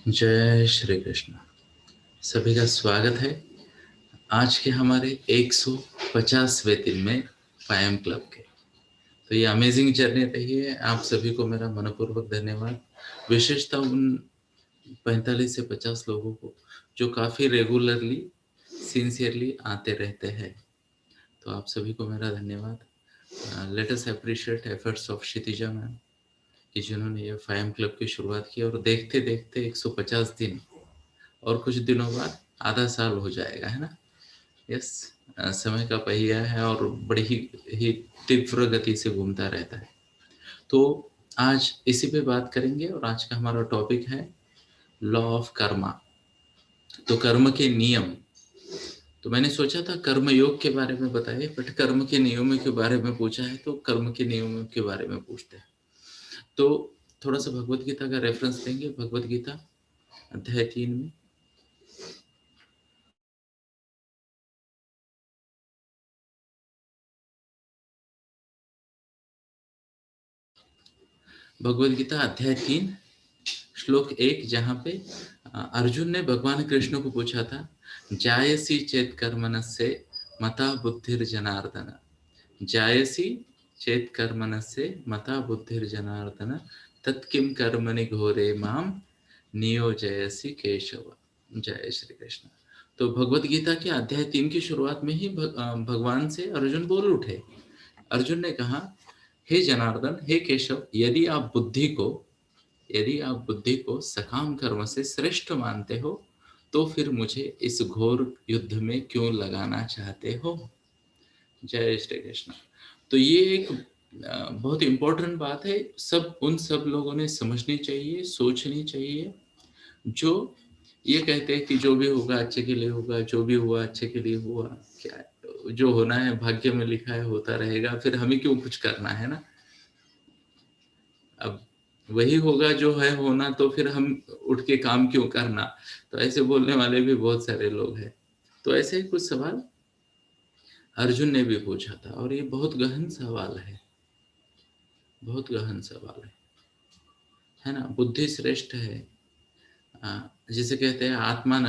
जय श्री कृष्ण। सभी का स्वागत है आज के हमारे 150वें दिन में फाइम क्लब के। तो ये अमेजिंग जर्नी रही है। आप सभी को मेरा मनपूर्वक धन्यवाद। विशेषता उन 45 से 50 लोगों को जो काफ़ी रेगुलरली सिंसियरली आते रहते हैं, तो आप सभी को मेरा धन्यवाद। Let us appreciate efforts of Kshitija ma'am कि जिन्होंने ये फाइम क्लब की शुरुआत की और देखते देखते 150 दिन और कुछ दिनों बाद आधा साल हो जाएगा, है ना। यस, समय का पहिया है और बड़ी ही तीव्र गति से घूमता रहता है। तो आज इसी पे बात करेंगे और आज का हमारा टॉपिक है लॉ ऑफ कर्मा। तो कर्म के नियम। तो मैंने सोचा था कर्म योग के बारे में बताइए, बट कर्म के नियमों के बारे में पूछा है तो कर्म के नियमों के बारे में पूछते हैं। तो थोड़ा सा भगवत गीता का रेफरेंस देंगे। भगवत गीता अध्याय 3 में भगवत गीता अध्याय 3 श्लोक 1, जहाँ पे अर्जुन ने भगवान कृष्ण को पूछा था, जायसी चेत कर्मणस्य मता बुद्धिर जनार्दन, जायसी चेत कर्मणस्य मता बुद्धिर जनार्दन, तत्किम कर्मणि घोरे माम नियोजयसि केशव। जय श्री कृष्ण। तो भगवत गीता के अध्याय 3 की शुरुआत में ही भगवान से अर्जुन बोल उठे। अर्जुन ने कहा, हे जनार्दन, हे केशव, यदि आप बुद्धि को सकाम कर्म से श्रेष्ठ मानते हो तो फिर मुझे इस घोर युद्ध में क्यों लगाना चाहते हो। जय श्री कृष्ण। तो ये एक बहुत इंपॉर्टेंट बात है। सब लोगों ने समझनी चाहिए, सोचनी चाहिए, जो ये कहते हैं कि जो भी होगा अच्छे के लिए होगा, जो भी हुआ अच्छे के लिए हुआ। क्या जो होना है भाग्य में लिखा है होता रहेगा, फिर हमें क्यों कुछ करना है ना। अब वही होगा जो है होना, तो फिर हम उठ के काम क्यों करना। तो ऐसे बोलने वाले भी बहुत सारे लोग हैं। तो ऐसे ही कुछ सवाल अर्जुन ने भी पूछा था और ये बहुत गहन सवाल है, बहुत गहन सवाल है ना। बुद्धि श्रेष्ठ है, जिसे कहते हैं आत्मा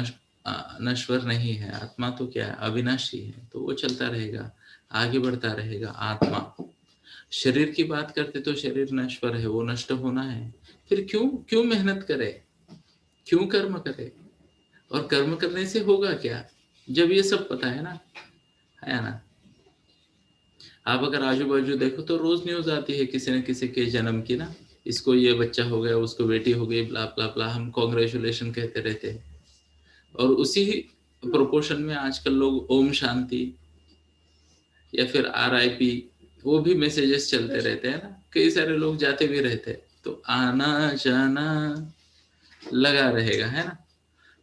नश्वर नहीं है। आत्मा तो क्या है, अविनाशी है, तो वो चलता रहेगा, आगे बढ़ता रहेगा। आत्मा शरीर की बात करते तो शरीर नश्वर है, वो नष्ट होना है। फिर क्यों क्यों मेहनत करे, क्यों कर्म करे, और कर्म करने से होगा क्या जब ये सब पता है ना। आप अगर आजू बाजू देखो तो रोज न्यूज आती है किसी न किसी के जन्म की ना, इसको ये बच्चा हो गया, उसको बेटी हो गई, ब्ला ब्ला ब्ला, हम कॉन्ग्रेचुलेशन कहते रहते हैं। और उसी प्रोपोर्शन में आजकल लोग ओम शांति या फिर RIP, वो भी मैसेजेस चलते रहते हैं ना। कई सारे लोग जाते भी रहते हैं, तो आना जाना लगा रहेगा, है ना।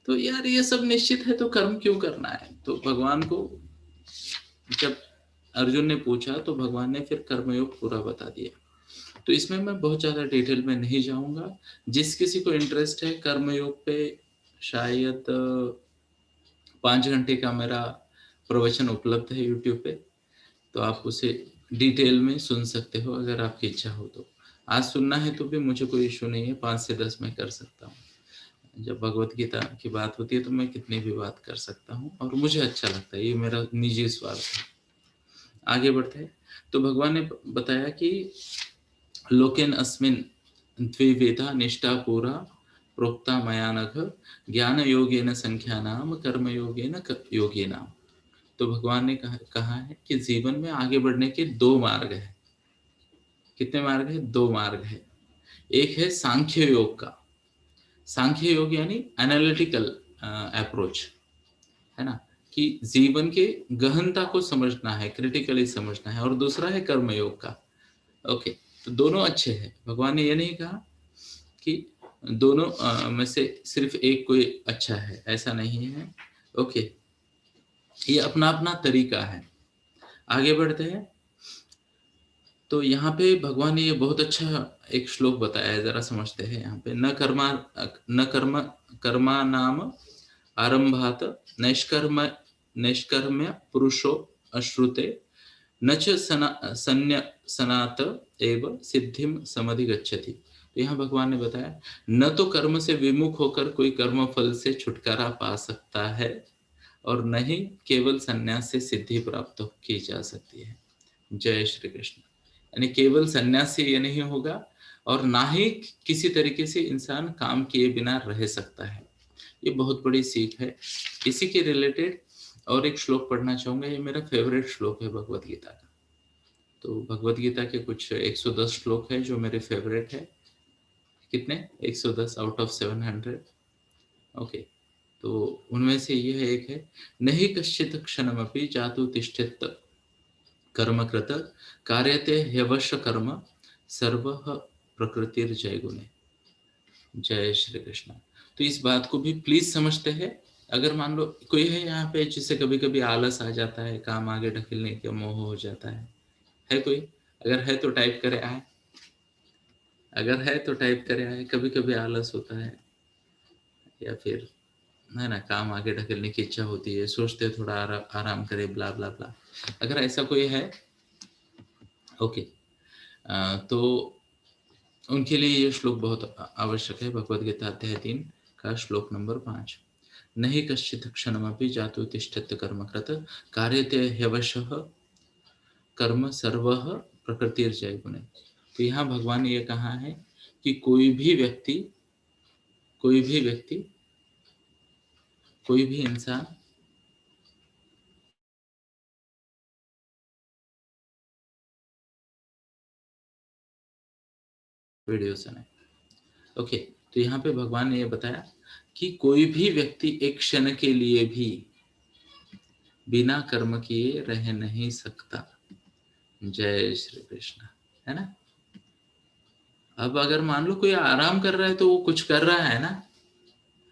तो यार ये सब निश्चित है, तो कर्म क्यों करना है। तो भगवान को जब अर्जुन ने पूछा तो भगवान ने फिर कर्मयोग पूरा बता दिया। तो इसमें मैं बहुत ज़्यादा डिटेल में नहीं जाऊंगा। जिस किसी को इंटरेस्ट है कर्मयोग पे, शायद 5 घंटे का मेरा प्रवचन उपलब्ध है यूट्यूब पे, तो आप उसे डिटेल में सुन सकते हो अगर आपकी इच्छा हो तो। आज सुनना है तो भी मुझे कोई इशू नहीं है, 5 से 10 मैं कर सकता हूँ। जब भगवत गीता की बात होती है तो मैं कितनी भी बात कर सकता हूँ और मुझे अच्छा लगता है, ये मेरा निजी स्वार्थ है। आगे बढ़ते हैं। तो भगवान ने बताया कि लोकेन अस्मिन द्विविधा निष्ठा पूरा प्रोक्ता मया नघ, ज्ञान योगेन संख्यानाम कर्म योगेन योगेनाम। तो भगवान ने कहा है कि जीवन में आगे बढ़ने के 2 मार्ग है। कितने मार्ग है? 2 मार्ग है। एक है सांख्य योग का। सांख्य योग यानी एनालिटिकल अप्रोच, है ना, कि जीवन के गहनता को समझना है, क्रिटिकली समझना है। और दूसरा है कर्म योग का। ओके, तो दोनों अच्छे हैं। भगवान ने ये नहीं कहा कि दोनों में से सिर्फ एक कोई अच्छा है, ऐसा नहीं है। ओके, ये अपना अपना तरीका है। आगे बढ़ते हैं। तो यहाँ पे भगवान ने ये बहुत अच्छा एक श्लोक बताया है, जरा समझते हैं। यहाँ पे न कर्म कर्मा नाम आरंभात नैष्कर्म्य पुरुषो अश्रुते न च सनात एव सिद्धिम समधिगच्छति। तो यहाँ भगवान ने बताया न तो कर्म से विमुख होकर कोई कर्म फल से छुटकारा पा सकता है और न ही केवल संन्यास से सिद्धि प्राप्त की जा सकती है। जय श्री कृष्ण। यानी केवल संन्यास से ये नहीं होगा और ना ही किसी तरीके से इंसान काम किए बिना रह सकता है। ये बहुत बड़ी सीख है। इसी के रिलेटेड और एक श्लोक पढ़ना चाहूंगा। ये मेरा फेवरेट श्लोक है भगवत गीता का। तो भगवत गीता के कुछ 110 श्लोक है जो मेरे फेवरेट है। कितने? 110 आउट ऑफ 700। ओके, तो उनमें से यह एक है, नहीं कश्चित क्षणमपि जातु तिष्ठेत कर्मकृत कार्यते ह्यवश्य कर्म सर्वः प्रकृतिर्जय गुणे। जय श्री कृष्ण। तो इस बात को भी प्लीज समझते हैं। अगर मान लो कोई है यहाँ पे जिससे कभी कभी आलस आ जाता है, काम आगे ढकेलने का मोह हो जाता है कोई? अगर है तो टाइप करे आए। अगर है तो टाइप करे आए। कभी कभी आलस होता है या फिर है ना, काम आगे ढकेलने की इच्छा होती है, सोचते थोड़ा आराम करे, ब्ला ब्ला ब्ला। अगर ऐसा कोई है, ओके, तो उनके लिए ये श्लोक बहुत आवश्यक है। भगवद गीता अध्याय 3 का श्लोक नंबर 5। नहीं कश्चित् क्षणमपि जातु तिष्ठत् कर्मकृत कार्यते ह्यवशः कर्म सर्वः प्रकृतिर्जय गुणे। तो यहाँ भगवान ने ये कहा है कि कोई भी व्यक्ति, कोई भी इंसान वीडियो सुने। ओके, तो यहाँ पे भगवान ने ये बताया कि कोई भी व्यक्ति एक क्षण के लिए भी बिना कर्म किए रह नहीं सकता। जय श्री कृष्ण, है ना। अब अगर मान लो कोई आराम कर रहा है तो वो कुछ कर रहा है ना।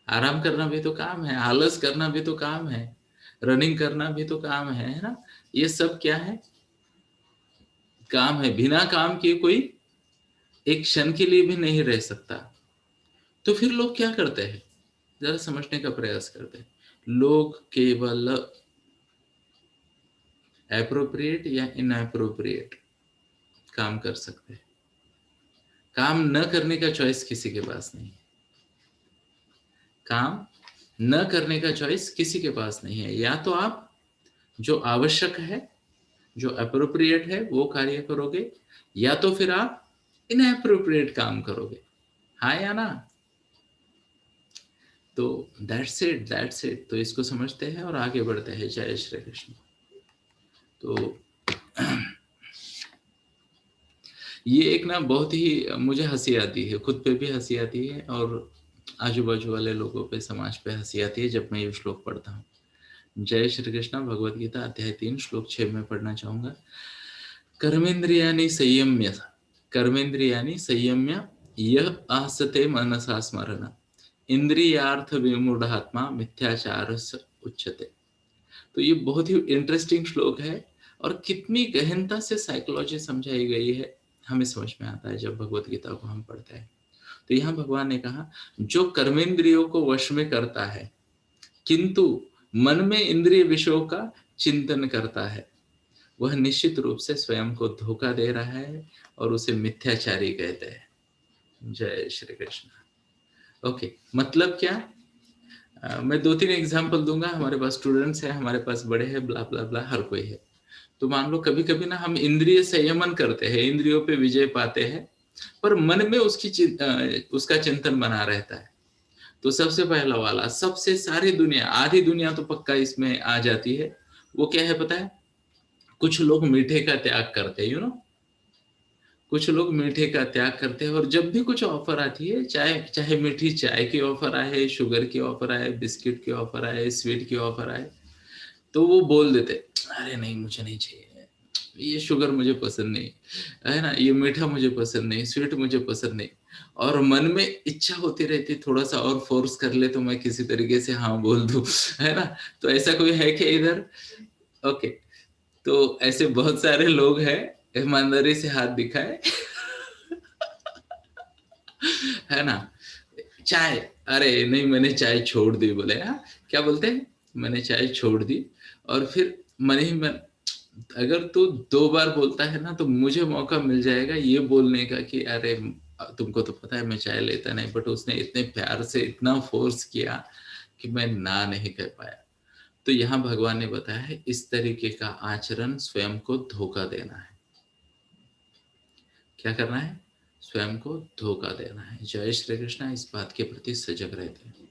आराम करना भी तो काम है, आलस करना भी तो काम है, रनिंग करना भी तो काम है ना। ये सब क्या है? काम है। बिना काम किए कोई एक क्षण के लिए भी नहीं रह सकता। तो फिर लोग क्या करते हैं, जरा समझने का प्रयास करते हैं। लोग केवल एप्रोप्रिएट या इनएप्रोप्रिएट काम कर सकते हैं। काम न करने का चॉइस किसी के पास नहीं है। काम न करने का चॉइस किसी के पास नहीं है। या तो आप जो आवश्यक है, जो अप्रोप्रिएट है वो कार्य करोगे, या तो फिर आप इनएप्रोप्रिएट काम करोगे। हाँ या ना? तो दैट्स इट। तो इसको समझते हैं और आगे बढ़ते हैं। जय श्री कृष्ण। तो ये एक ना बहुत ही मुझे हंसी आती है, खुद पे भी हंसी आती है और आजू बाजू वाले लोगों पे, समाज पे हंसी आती है जब मैं ये श्लोक पढ़ता हूँ। जय श्री कृष्ण। भगवद गीता अध्याय 3 श्लोक 6 में पढ़ना चाहूंगा। कर्मेन्द्रियाणि संयम्य, कर्मेन्द्रियाणि संयम्य यह आसते मनसा स्मरण इंद्रियार्थ विमूढ़ात्मा मिथ्याचार उच्यते। तो ये बहुत ही इंटरेस्टिंग श्लोक है और कितनी गहनता से साइकोलॉजी समझाई गई है हमें समझ में आता है जब भगवत गीता को हम पढ़ते हैं। तो यहाँ भगवान ने कहा जो कर्मेंद्रियों को वश में करता है किंतु मन में इंद्रिय विषयों का चिंतन करता है, वह निश्चित रूप से स्वयं को धोखा दे रहा है और उसे मिथ्याचारी कहते हैं। जय श्री कृष्ण। ओके, मतलब क्या? मैं 2-3 एग्जांपल दूंगा। हमारे पास स्टूडेंट्स हैं, हमारे पास बड़े हैं, ब्ला ब्ला ब्ला, हर कोई है। तो मान लो कभी कभी ना हम इंद्रिय संयमन करते हैं, इंद्रियों पे विजय पाते हैं, पर मन में उसका चिंतन बना रहता है। तो सबसे पहला वाला, सबसे सारी दुनिया, आधी दुनिया तो पक्का इसमें आ जाती है। वो क्या है पता है? कुछ लोग मीठे का त्याग करते हैं, कुछ लोग मीठे का त्याग करते हैं और जब भी कुछ ऑफर आती है, चाहे मीठी चाय की ऑफर आए, शुगर की ऑफर आए, बिस्किट की ऑफर आए, स्वीट की ऑफर आए, तो वो बोल देते अरे नहीं, मुझे नहीं चाहिए, ये शुगर मुझे पसंद नहीं है ना, ये मीठा मुझे पसंद नहीं, स्वीट मुझे पसंद नहीं। और मन में इच्छा होती रहती थोड़ा सा और फोर्स कर ले तो मैं किसी तरीके से हाँ बोल दूं, है ना। तो ऐसा कोई है क्या इधर? ओके, तो ऐसे बहुत सारे लोग हैं, ईमानदारी से हाथ दिखाए। है ना। चाय, अरे नहीं मैंने चाय छोड़ दी, बोले हाँ क्या बोलते हैं, मैंने चाय छोड़ दी। और फिर मन ही मन अगर तू 2 बार बोलता है ना तो मुझे मौका मिल जाएगा ये बोलने का कि अरे तुमको तो पता है मैं चाय लेता नहीं, बट उसने इतने प्यार से इतना फोर्स किया कि मैं ना नहीं कह पाया। तो यहाँ भगवान ने बताया है इस तरीके का आचरण स्वयं को धोखा देना है। क्या करना है? स्वयं को धोखा देना है। जय श्री कृष्णा। इस बात के प्रति सजग रहते हैं।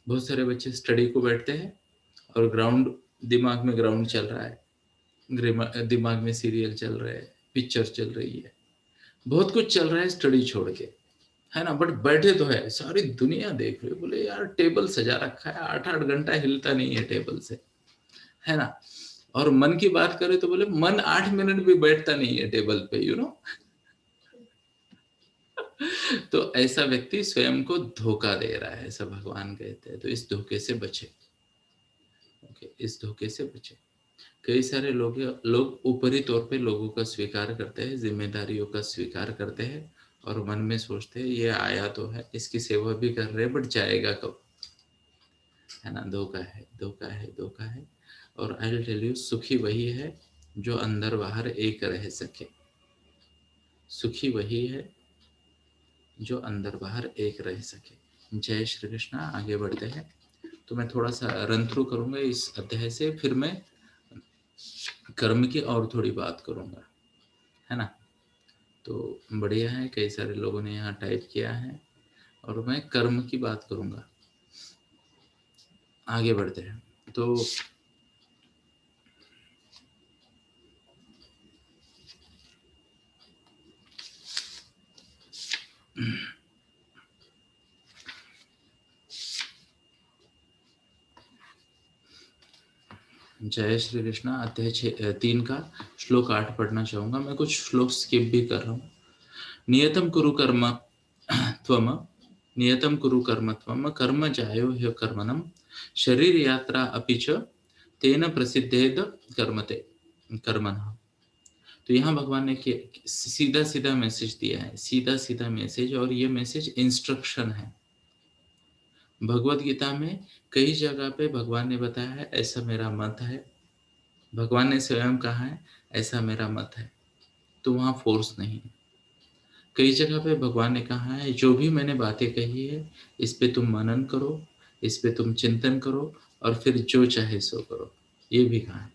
बहुत सारे बच्चे स्टडी को बैठते हैं और ग्राउंड, दिमाग में ग्राउंड चल रहा है, दिमाग में सीरियल चल रहे हैं, पिक्चर चल रही है, बहुत कुछ चल रहा है स्टडी छोड़ के, है ना, बट बैठे तो है, सारी दुनिया देख रही है। बोले यार टेबल सजा रखा है, 8-8 घंटा हिलता नहीं है टेबल से, है ना। और मन की बात करें तो बोले मन 8 मिनट भी बैठता नहीं है टेबल पे, यू नो। तो ऐसा व्यक्ति स्वयं को धोखा दे रहा है, ऐसा भगवान कहते हैं। तो इस धोखे से बचे। ओके, इस धोखे से बचे। कई सारे लोग ऊपरी तौर पे लोगों का स्वीकार करते हैं, जिम्मेदारियों का स्वीकार करते हैं और मन में सोचते हैं ये आया तो है, इसकी सेवा भी कर रहे हैं, बट जाएगा कब, है ना। धोखा है, धोखा है, धोखा है। और आई विल टेल यू, सुखी वही है जो अंदर बाहर एक रह सके। सुखी वही है जो अंदर बाहर एक रह सके। जय श्री कृष्णा। आगे बढ़ते हैं। तो मैं थोड़ा सा रन थ्रू करूंगा इस अध्याय से, फिर मैं कर्म की और थोड़ी बात करूंगा, है ना। तो बढ़िया है, कई सारे लोगों ने यहाँ टाइप किया है और मैं कर्म की बात करूंगा। आगे बढ़ते हैं। तो जय श्री कृष्णा। अध्याय 3 का श्लोक 8 पढ़ना चाहूंगा। मैं कुछ श्लोक स्किप भी कर रहा हूँ। नियतम कुरु कर्म त्वम, नियतम कुरु कर्म त्वम, कर्म जायो ह्य कर्मणम, शरीर यात्रा अपि च तेन प्रसिद्धेद कर्मते कर्मणः। तो यहाँ भगवान ने सीधा सीधा मैसेज दिया है, सीधा सीधा मैसेज, और ये मैसेज इंस्ट्रक्शन है। भगवत गीता में कई जगह पे भगवान ने बताया है ऐसा मेरा मत है, भगवान ने स्वयं कहा है ऐसा मेरा मत है, तो वहाँ फोर्स नहीं है। कई जगह पे भगवान ने कहा है जो भी मैंने बातें कही है इस पे तुम मनन करो, इस पे तुम चिंतन करो और फिर जो चाहे सो करो, ये भी कहा है।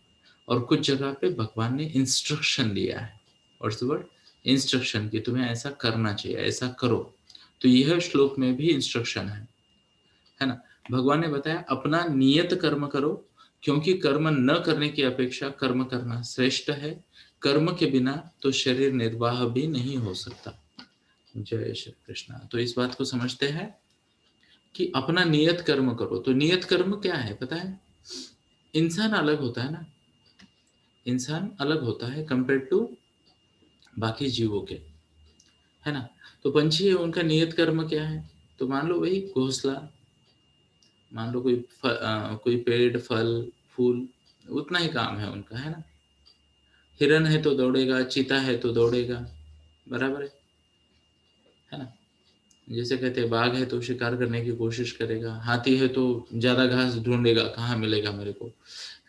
और कुछ जगह पे भगवान ने इंस्ट्रक्शन दिया है, और वर्ड इंस्ट्रक्शन की तुम्हें ऐसा करना चाहिए, ऐसा करो। तो यह श्लोक में भी इंस्ट्रक्शन है ना। भगवान ने बताया अपना नियत कर्म करो, क्योंकि कर्म न करने की अपेक्षा कर्म करना श्रेष्ठ है। कर्म के बिना तो शरीर निर्वाह भी नहीं हो सकता। जय श्री कृष्णा। तो इस बात को समझते हैं कि अपना नियत कर्म करो। तो नियत कर्म क्या है पता है? इंसान अलग होता है ना, इंसान अलग होता है कंपेयर टू बाकी जीवों के, है ना। तो पंछी है, उनका नियत कर्म क्या है? तो मान लो वही घोंसला, मान लो कोई पेड़ फल फूल, उतना ही काम है उनका, है ना। हिरन है तो दौड़ेगा, चीता है तो दौड़ेगा, बराबर है ना। जैसे कहते हैं बाघ है तो शिकार करने की कोशिश करेगा, हाथी है तो ज्यादा घास ढूंढेगा कहाँ मिलेगा मेरे को,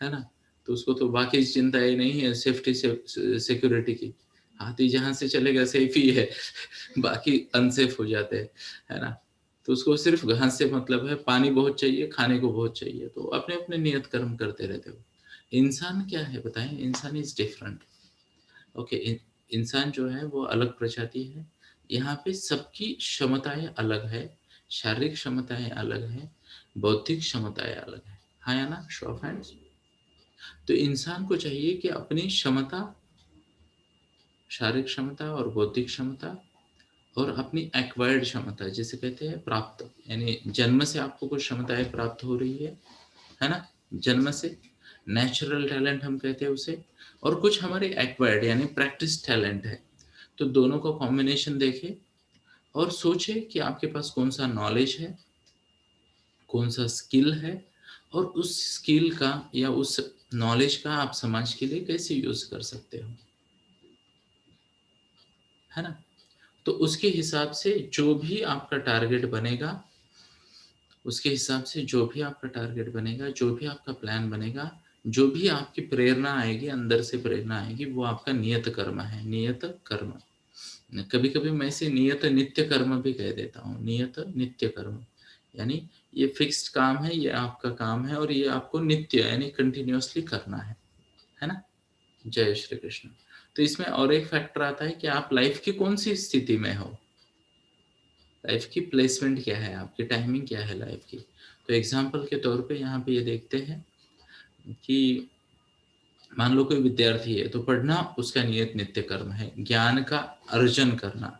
है ना। तो उसको तो बाकी चिंता ही नहीं है सेफ्टी से, सिक्योरिटी की। हाथी जहां से चलेगा सेफ ही है बाकी अनसेफ हो जाते हैं, है ना। तो उसको सिर्फ घास से मतलब है, पानी बहुत चाहिए, खाने को बहुत चाहिए, तो अपने अपने नियत कर्म करते रहते हो। इंसान क्या है बताएं? इंसान इज डिफरेंट। ओके, इंसान जो है वो अलग प्रजाति है। यहाँ पे सबकी क्षमताएं अलग है, शारीरिक क्षमताएं अलग है, बौद्धिक क्षमताएं अलग है, हाँ या ना, शो ऑफ हैंड्स। तो इंसान को चाहिए कि अपनी क्षमता, शारीरिक क्षमता और बौद्धिक क्षमता, और अपनी एक्वायर्ड क्षमता जिसे कहते हैं प्राप्त, यानी जन्म से आपको कुछ क्षमताएं प्राप्त हो रही है ना, जन्म से नेचुरल टैलेंट हम कहते हैं उसे, और कुछ हमारे एक्वायर्ड यानी प्रैक्टिस टैलेंट है। तो दोनों का कॉम्बिनेशन देखें और सोचे कि आपके पास कौन सा नॉलेज है, कौन सा स्किल है, और उस स्किल का या उस नॉलेज का आप समाज के लिए कैसे यूज कर सकते हो, है ना। तो उसके हिसाब से जो भी आपका टारगेट बनेगा, उसके हिसाब से जो भी आपका टारगेट बनेगा, जो भी आपका प्लान बनेगा, जो भी आपकी प्रेरणा आएगी, अंदर से प्रेरणा आएगी, वो आपका नियत कर्म है, नियत कर्म। कभी कभी मैं इसे नियत नित्य कर्म भी कह देता हूँ, नियत नित्य कर्म, यानी ये फिक्स्ड काम है, ये आपका काम है और ये आपको नित्य यानी कंटिन्यूअसली करना है ना। जय श्री कृष्ण। तो इसमें और एक फैक्टर आता है कि आप लाइफ की कौन सी स्थिति में हो, लाइफ की प्लेसमेंट क्या है, आपकी टाइमिंग क्या है लाइफ की। तो एग्जाम्पल के तौर पे यहाँ पे ये देखते हैं कि मान लो कोई विद्यार्थी है तो पढ़ना उसका नियत नित्य कर्म है, ज्ञान का अर्जन करना,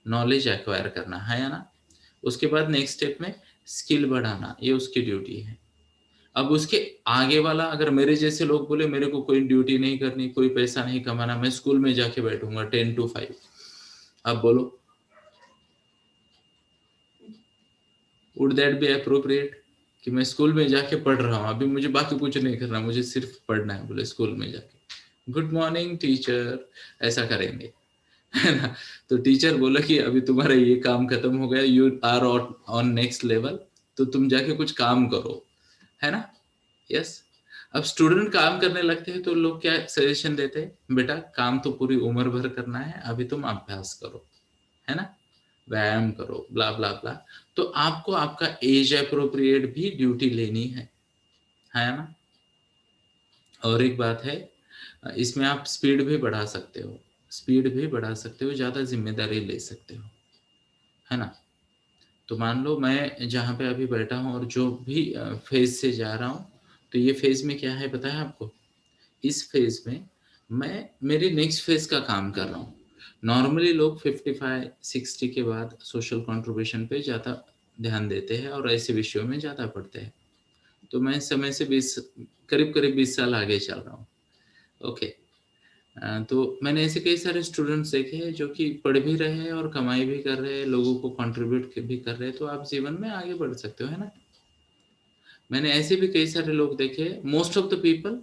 नॉलेज एक्वायर करना है या ना। उसके बाद नेक्स्ट स्टेप में स्किल बढ़ाना, ये उसकी ड्यूटी है। अब उसके आगे वाला अगर मेरे जैसे लोग बोले मेरे को कोई ड्यूटी नहीं करनी, कोई पैसा नहीं कमाना, मैं स्कूल में जाके बैठूंगा 10 to 5, अब बोलो वुड दैट बी अप्रोप्रिएट कि मैं स्कूल में जाके पढ़ रहा हूँ, अभी मुझे बाकी कुछ नहीं करना, मुझे सिर्फ पढ़ना है, बोले स्कूल में जाके गुड मॉर्निंग टीचर, ऐसा करेंगे है ना। तो टीचर बोला कि अभी तुम्हारा ये काम खत्म हो गया, you are on next level, तो तुम जाके कुछ काम करो, है ना। यस। अब स्टूडेंट काम करने लगते हैं तो लोग क्या सजेशन देते हैं, बेटा काम तो पूरी उम्र भर करना है, अभी तुम अभ्यास करो, है ना, व्यायाम करो, ब्ला ब्ला ब्ला। तो आपको आपका एज अप्रोप्रिएट भी ड्यूटी लेनी है ना। और एक बात है, इसमें आप स्पीड भी बढ़ा सकते हो, स्पीड भी बढ़ा सकते हो, ज्यादा जिम्मेदारी ले सकते हो, है ना। तो मान लो मैं जहाँ पे अभी बैठा हूँ और जो भी फेज से जा रहा हूँ, तो ये फेज में क्या है पता है आपको, इस फेज में मैं मेरे नेक्स्ट फेज का काम कर रहा हूँ। नॉर्मली लोग 55-60 के बाद सोशल कंट्रीब्यूशन पे ज़्यादा ध्यान देते हैं और ऐसे विषयों में ज़्यादा पढ़ते हैं। तो मैं इस समय से 20 करीब करीब 20 साल आगे चल रहा हूँ। ओके। तो मैंने ऐसे कई सारे स्टूडेंट्स देखे हैं जो कि पढ़ भी रहे हैं और कमाई भी कर रहे हैं, लोगों को कंट्रीब्यूट भी कर रहे हैं, तो आप जीवन में आगे बढ़ सकते हो, है ना। मैंने ऐसे भी कई सारे लोग देखे, most of the people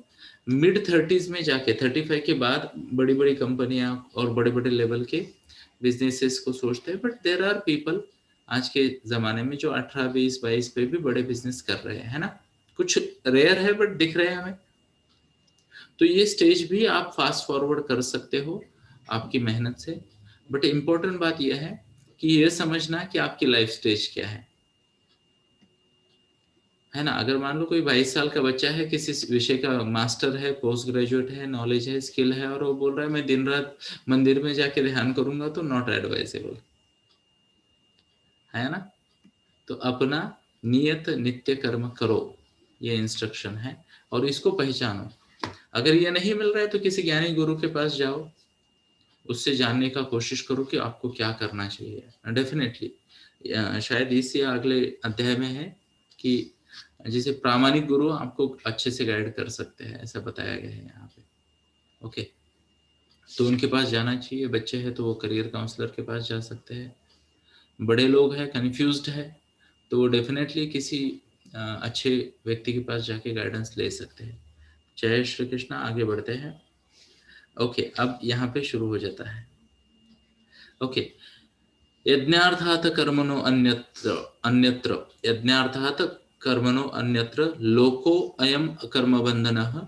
mid 30s में जाके 35 के बाद बड़ी बड़ी कंपनियां और बड़े बड़े लेवल के बिजनेसेस को सोचते हैं, बट देर आर पीपल आज के जमाने में जो 18, 20, 22 पे भी बड़े बिजनेस कर रहे हैं, है ना। कुछ रेयर है बट दिख रहे हैं हमें। तो ये स्टेज भी आप फास्ट फॉरवर्ड कर सकते हो आपकी मेहनत से। बट इम्पोर्टेंट बात यह है कि ये समझना कि आपकी लाइफ स्टेज क्या है ना। अगर मान लो कोई 22 साल का बच्चा है, किसी विषय का मास्टर है, पोस्ट ग्रेजुएट है, नॉलेज है, स्किल है, और वो बोल रहा है मैं दिन रात मंदिर में जाके ध्यान करूंगा, तो नॉट एडवाइजेबल, है ना। तो अपना नियत नित्य कर्म करो, ये इंस्ट्रक्शन है, और इसको पहचानो। अगर ये नहीं मिल रहा है तो किसी ज्ञानी गुरु के पास जाओ, उससे जानने का कोशिश करो कि आपको क्या करना चाहिए। डेफिनेटली शायद इस या अगले अध्याय में है कि जैसे प्रामाणिक गुरु आपको अच्छे से गाइड कर सकते हैं, ऐसा बताया गया है यहाँ पे। ओके, तो उनके पास जाना चाहिए। बच्चे हैं तो वो करियर काउंसलर के पास जा सकते हैं, बड़े लोग हैं कंफ्यूज्ड है तो वो डेफिनेटली किसी अच्छे व्यक्ति के पास जाके गाइडेंस ले सकते हैं। जय श्री कृष्ण। आगे बढ़ते हैं। ओके, अब यहाँ पे शुरू हो जाता है। ओके, यज्ञार्थात् कर्मणो अन्यत्र अन्यत्र यज्ञार्थात् कर्मणो अन्यत्र लोको अयम कर्मबंधनः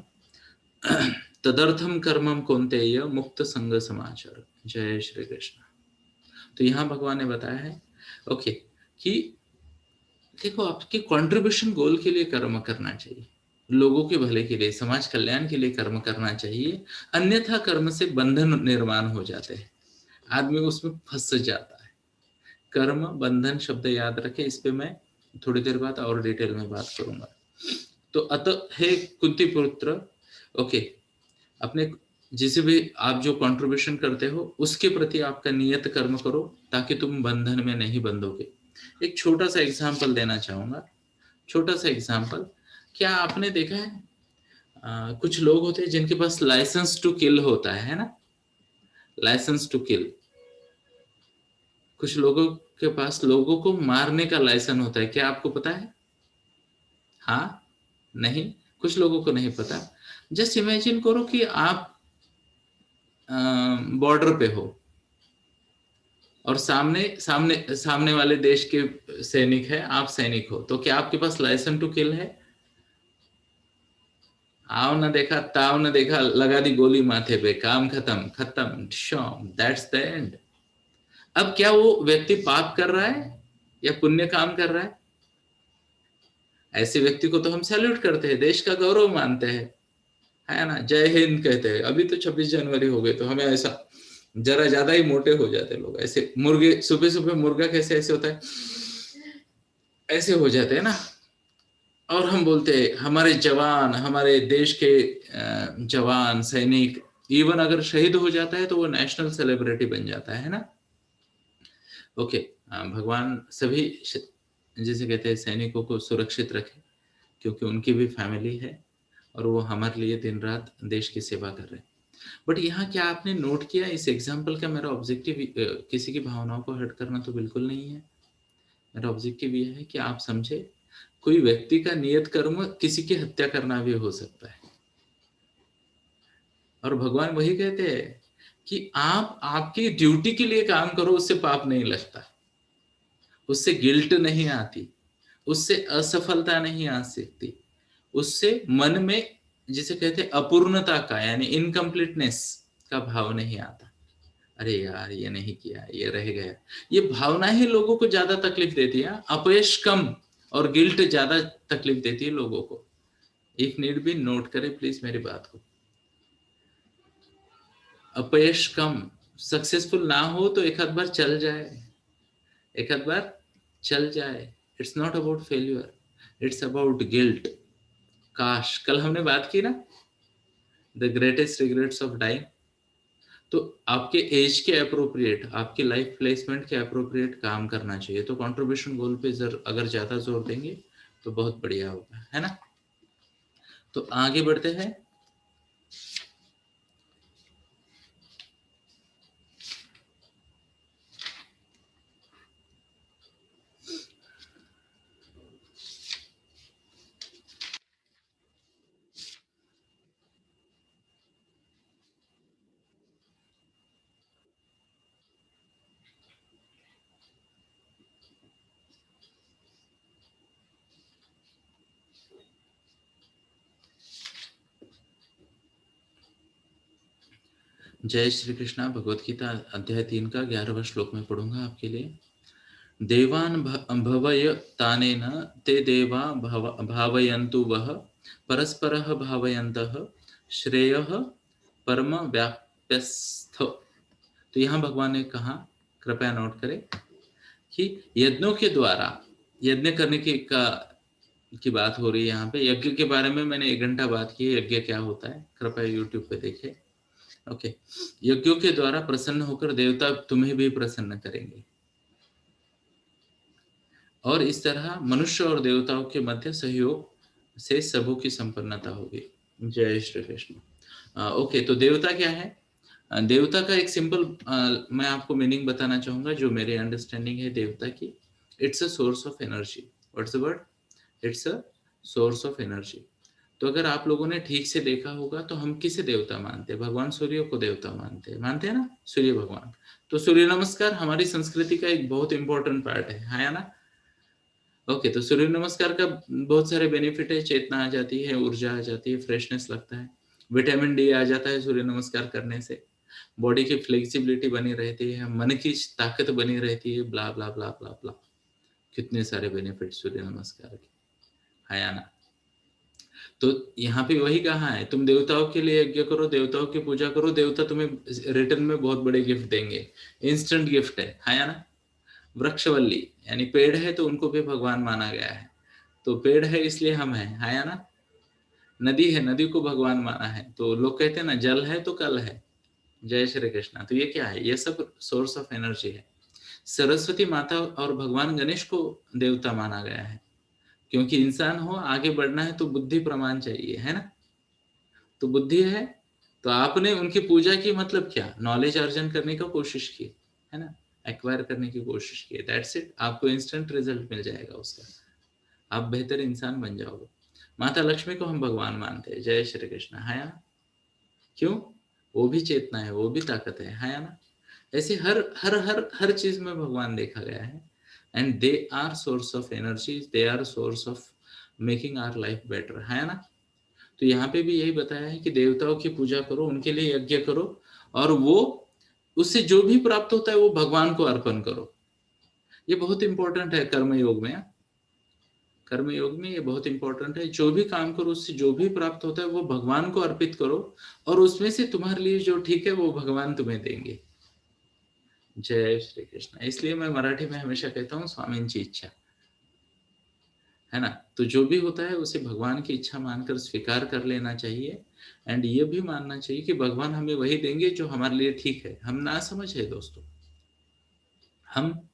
तदर्थम कर्मम कौन्तेय मुक्त संग समाचार। जय श्री कृष्ण। तो यहाँ भगवान ने बताया है ओके कि देखो आपके कंट्रीब्यूशन गोल के लिए कर्म करना चाहिए, लोगों के भले के लिए, समाज कल्याण के लिए कर्म करना चाहिए, अन्यथा कर्म से बंधन निर्माण हो जाते हैं, आदमी उसमें फंस जाता है। कर्म बंधन शब्द याद रखे, इस पे मैं थोड़ी देर बाद और डिटेल में बात करूंगा। तो अतः हे कुंती पुत्र, ओके, अपने जिसे भी आप जो कंट्रीब्यूशन करते हो उसके प्रति आपका नियत कर्म करो ताकि तुम बंधन में नहीं बंधोगे। एक छोटा सा एग्जांपल देना चाहूंगा, छोटा सा एग्जांपल। क्या आपने देखा है कुछ लोग होते हैं जिनके पास लाइसेंस टू किल होता है ना, लाइसेंस टू किल। कुछ लोगों के पास लोगों को मारने का लाइसेंस होता है, क्या आपको पता है? हाँ, नहीं, कुछ लोगों को नहीं पता। जस्ट इमेजिन करो कि आप बॉर्डर पे हो और सामने सामने सामने वाले देश के सैनिक है, आप सैनिक हो, तो क्या आपके पास लाइसेंस टू किल है? आओ ना देखा ताव ना देखा, लगा दी गोली माथे पे, काम खत्म खत्म, दैट्स द एंड। अब क्या वो व्यक्ति पाप कर रहा है या पुण्य काम कर रहा है? ऐसे व्यक्ति को तो हम सैल्यूट करते हैं, देश का गौरव मानते हैं, है ना, जय हिंद कहते हैं। अभी तो 26 जनवरी हो गई तो हमें ऐसा जरा ज्यादा ही मोटे हो जाते हैं लोग, ऐसे मुर्गे सुबह सुबह मुर्गा कैसे ऐसे होता है, ऐसे हो जाते हैं ना। और हम बोलते हैं हमारे जवान, हमारे देश के जवान सैनिक, इवन अगर शहीद हो जाता है तो वो नेशनल सेलिब्रिटी बन जाता है ना। ओके, भगवान सभी जिसे कहते हैं सैनिकों को सुरक्षित रखे, क्योंकि उनकी भी फैमिली है और वो हमारे लिए दिन रात देश की सेवा कर रहे हैं। बट यहाँ क्या आपने नोट किया, इस एग्जाम्पल का मेरा ऑब्जेक्टिव किसी की भावनाओं को हर्ट करना तो बिल्कुल नहीं है। मेरा ऑब्जेक्टिव ये है कि आप समझे कोई व्यक्ति का नियत कर्म किसी की हत्या करना भी हो सकता है, और भगवान वही कहते हैं कि आप आपकी ड्यूटी के लिए काम करो, उससे पाप नहीं लगता, उससे गिल्ट नहीं आती, उससे असफलता नहीं आ सकती, उससे मन में जिसे कहते हैं अपूर्णता का यानी इनकम्प्लीटनेस का भाव नहीं आता। अरे यार ये नहीं किया, ये रह गया, ये भावना ही लोगों को ज्यादा तकलीफ देती है। अपयश कम और गिल्ट ज्यादा तकलीफ देती है लोगों को। एक नीड भी नोट करें प्लीज मेरी बात को। अपयश कम, सक्सेसफुल ना हो तो एक आध बार चल जाए, एक आध बार चल जाए। It's not about failure, it's about guilt. काश, कल हमने बात की ना the greatest regrets of dying, तो आपके एज के अप्रोप्रिएट, आपकी लाइफ प्लेसमेंट के अप्रोप्रिएट काम करना चाहिए। तो कंट्रीब्यूशन गोल पे अगर ज्यादा जोर देंगे तो बहुत बढ़िया होगा, है ना। तो आगे बढ़ते हैं। जय श्री कृष्णा। भगवत गीता अध्याय 3 का 11वां श्लोक में पढ़ूंगा आपके लिए। देवान भवय तानेन ते देवा भावयन्तु वह परस्परः भावयन्तः श्रेयः परम व्याप्यस्थ। तो यहाँ भगवान ने कहा, कृपया नोट करें, कि यज्ञों के द्वारा, यज्ञ करने की बात हो रही है यहाँ पे। यज्ञ के बारे में मैंने 1 घंटा बात की है, यज्ञ क्या होता है, कृपया यूट्यूब पे देखिए। ओके, यज्ञों के द्वारा प्रसन्न होकर देवता तुम्हें भी प्रसन्न करेंगे, और इस तरह मनुष्य और देवताओं के मध्य सहयोग से सबों की संपन्नता होगी। जय श्री कृष्ण। ओके, तो देवता क्या है? देवता का एक सिंपल मैं आपको मीनिंग बताना चाहूंगा जो मेरी अंडरस्टैंडिंग है देवता की। It's a source of energy. What's the word? It's a source of energy. तो अगर आप लोगों ने ठीक से देखा होगा तो हम किसे देवता मानते हैं? भगवान सूर्य को देवता मानते हैं ना, सूर्य भगवान। तो सूर्य नमस्कार हमारी संस्कृति का एक बहुत इंपॉर्टेंट पार्ट है ना। ओके, तो सूर्य नमस्कार का बहुत सारे बेनिफिट है। चेतना आ जाती है, ऊर्जा आ जाती है, फ्रेशनेस लगता है, विटामिन डी आ जाता है सूर्य नमस्कार करने से, बॉडी की फ्लेक्सिबिलिटी बनी रहती है, मन की ताकत बनी रहती है, ब्ला ब्ला ब्ला ब्ला ब्ला। कितने सारे बेनिफिट सूर्य नमस्कार के, है ना। तो यहाँ पे वही कहा है, तुम देवताओं के लिए यज्ञ करो, देवताओं की पूजा करो, देवता तुम्हें रिटर्न में बहुत बड़े गिफ्ट देंगे। इंस्टेंट गिफ्ट है ना। वृक्षवल्ली यानी पेड़ है तो उनको भी भगवान माना गया है, तो पेड़ है इसलिए हम है ना। नदी है, नदी को भगवान माना है, तो लोग कहते हैं ना जल है तो कल है। जय श्री कृष्णा। तो ये क्या है? ये सब सोर्स ऑफ एनर्जी है। सरस्वती माता और भगवान गणेश को देवता माना गया है, क्योंकि इंसान हो, आगे बढ़ना है तो बुद्धि प्रमाण चाहिए, है ना। तो बुद्धि है, तो आपने उनकी पूजा की मतलब क्या? नॉलेज अर्जन करने की कोशिश की, है ना, एक्वायर करने की कोशिश की, दैट्स इट। आपको इंस्टेंट रिजल्ट मिल जाएगा उसका, आप बेहतर इंसान बन जाओगे। माता लक्ष्मी को हम भगवान मानते हैं। जय श्री कृष्ण, है ना। क्यों? वो भी चेतना है, वो भी ताकत है ना। ऐसे हर हर हर हर चीज में भगवान देखा गया है, and they are source of energy, they are source of making our life better, है ना। तो यहाँ पे भी यही बताया है कि देवताओं की पूजा करो, उनके लिए यज्ञ करो, और वो उससे जो भी प्राप्त होता है वो भगवान को अर्पण करो। ये बहुत इंपॉर्टेंट है कर्म योग में। कर्म योग में ये बहुत इंपॉर्टेंट है, जो भी काम करो उससे जो भी प्राप्त होता है वो भगवान को अर्पित करो, और उसमें से तुम्हारे लिए जो ठीक है वो भगवान तुम्हें देंगे। जय श्री कृष्ण। इसलिए मैं मराठी में हमेशा कहता हूँ स्वामींची इच्छा, है ना। तो जो भी होता है उसे भगवान की इच्छा मानकर स्वीकार कर लेना चाहिए, एंड ये भी मानना चाहिए कि भगवान हमें वही देंगे जो हमारे लिए ठीक है। हम ना समझ है दोस्तों, हम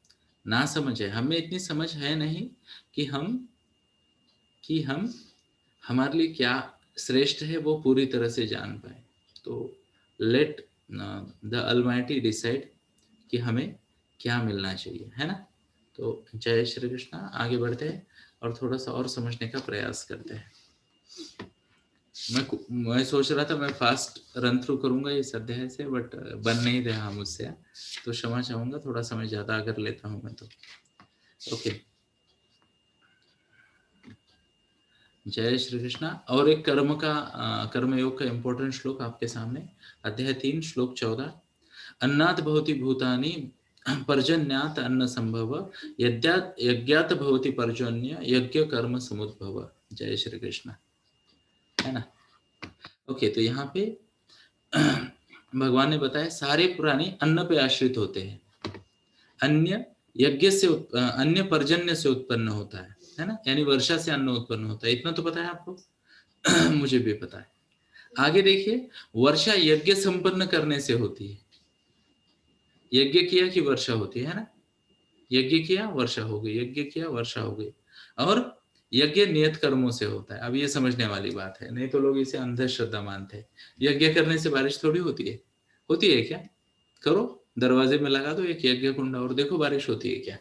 ना समझ है, हमें इतनी समझ है नहीं कि हम हमारे लिए क्या श्रेष्ठ है वो पूरी तरह से जान पाए। तो लेट द अलमाइटी डिसाइड कि हमें क्या मिलना चाहिए, है ना। तो जय श्री कृष्णा। आगे बढ़ते हैं और थोड़ा सा और समझने का प्रयास करते हैं। मैं सोच रहा था मैं फास्ट रन थ्रू करूंगा इस अध्याय से, बट बन नहीं रहा मुझसे, तो क्षमा चाहूंगा, थोड़ा समय ज्यादा अगर लेता हूं मैं तो। ओके, जय श्री कृष्णा। और एक कर्मयोग का इंपॉर्टेंट श्लोक आपके सामने, अध्याय 3 श्लोक 14। अन्नात् भवति भूतानि पर्जन्यात् अन्न संभव, यज्ञात् भवति पर्जन्य यज्ञ कर्म समुद्भव। जय श्री कृष्ण, है ना। ओके, तो यहाँ पे भगवान ने बताया सारे प्राणी अन्न पे आश्रित होते हैं। अन्य अन्य पर्जन्य से उत्पन्न होता है ना, यानी वर्षा से अन्न उत्पन्न होता है। इतना तो पता है आपको। मुझे भी पता है। आगे देखिए, वर्षा यज्ञ संपन्न करने से होती है। यज्ञ किया कि वर्षा होती है ना। यज्ञ किया वर्षा हो गई, यज्ञ किया वर्षा हो गई। और यज्ञ नियत कर्मों से होता है। अब ये समझने वाली बात है, नहीं तो लोग इसे अंधश्रद्धा मानते हैं। यज्ञ करने से बारिश थोड़ी होती है। होती है क्या? करो, दरवाजे में लगा दो एक यज्ञ कुंडा और देखो बारिश होती है क्या।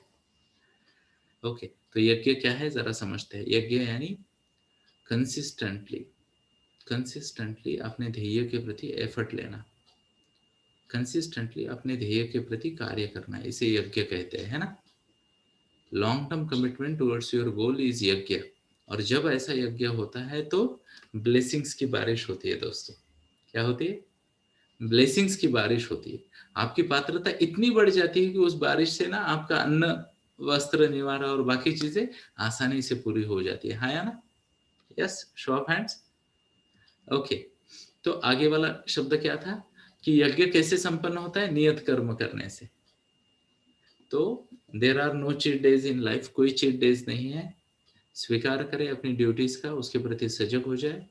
ओके, तो यज्ञ क्या है जरा समझते हैं। यज्ञ यानी कंसिस्टेंटली अपने ध्येय के प्रति एफर्ट लेना, कंसिस्टेंटली अपने ध्येय के प्रति कार्य करना, इसे यज्ञ कहते हैं, है ना। Long term commitment towards your goal is यज्ञ। और जब ऐसा यज्ञ होता है तो ब्लेसिंग्स की बारिश होती है दोस्तों। क्या होती है? ब्लेसिंग्स की बारिश होती है। आपकी पात्रता इतनी बढ़ जाती है कि उस बारिश से ना आपका अन्न, वस्त्र, निवारा और बाकी चीजें आसानी से पूरी हो जाती है। हाँ या ना? Yes, show off hands. Okay, तो आगे वाला शब्द क्या था कि यज्ञ कैसे संपन्न होता है? नियत कर्म करने से। तो there are no cheat days in life, कोई चीट डेज नहीं है। स्वीकार करे अपनी ड्यूटीज का, उसके प्रति सजग हो जाए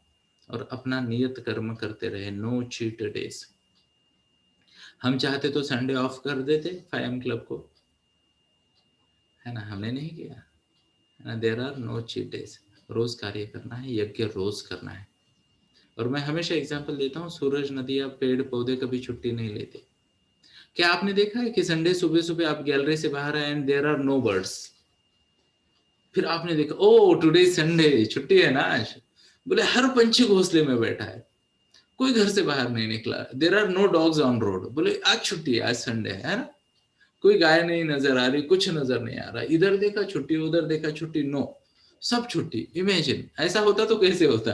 और अपना नियत कर्म करते रहे। No cheat days. हम चाहते तो संडे ऑफ कर देते 5M क्लब को, है ना, हमने नहीं किया, है ना। There are no cheat days. रोज कार्य करना है, यज्ञ रोज करना है। और मैं हमेशा एग्जांपल देता हूँ, सूरज, नदियां, पेड़ पौधे कभी छुट्टी नहीं लेते। क्या आपने देखा है कि संडे सुबह सुबह आप गैलरी से बाहर आए and there are no birds? फिर आपने देखा ओ टुडे संडे, छुट्टी है ना आज, बोले हर पंछी घोंसले में बैठा है, कोई घर से बाहर नहीं निकला। There are no dogs on road, बोले आज छुट्टी है, आज संडे है ना। कोई गाय नहीं नजर आ रही, कुछ नजर नहीं आ रहा। इधर देखा छुट्टी, उधर देखा छुट्टी, नो, सब छुट्टी। इमेजिन ऐसा होता तो कैसे होता।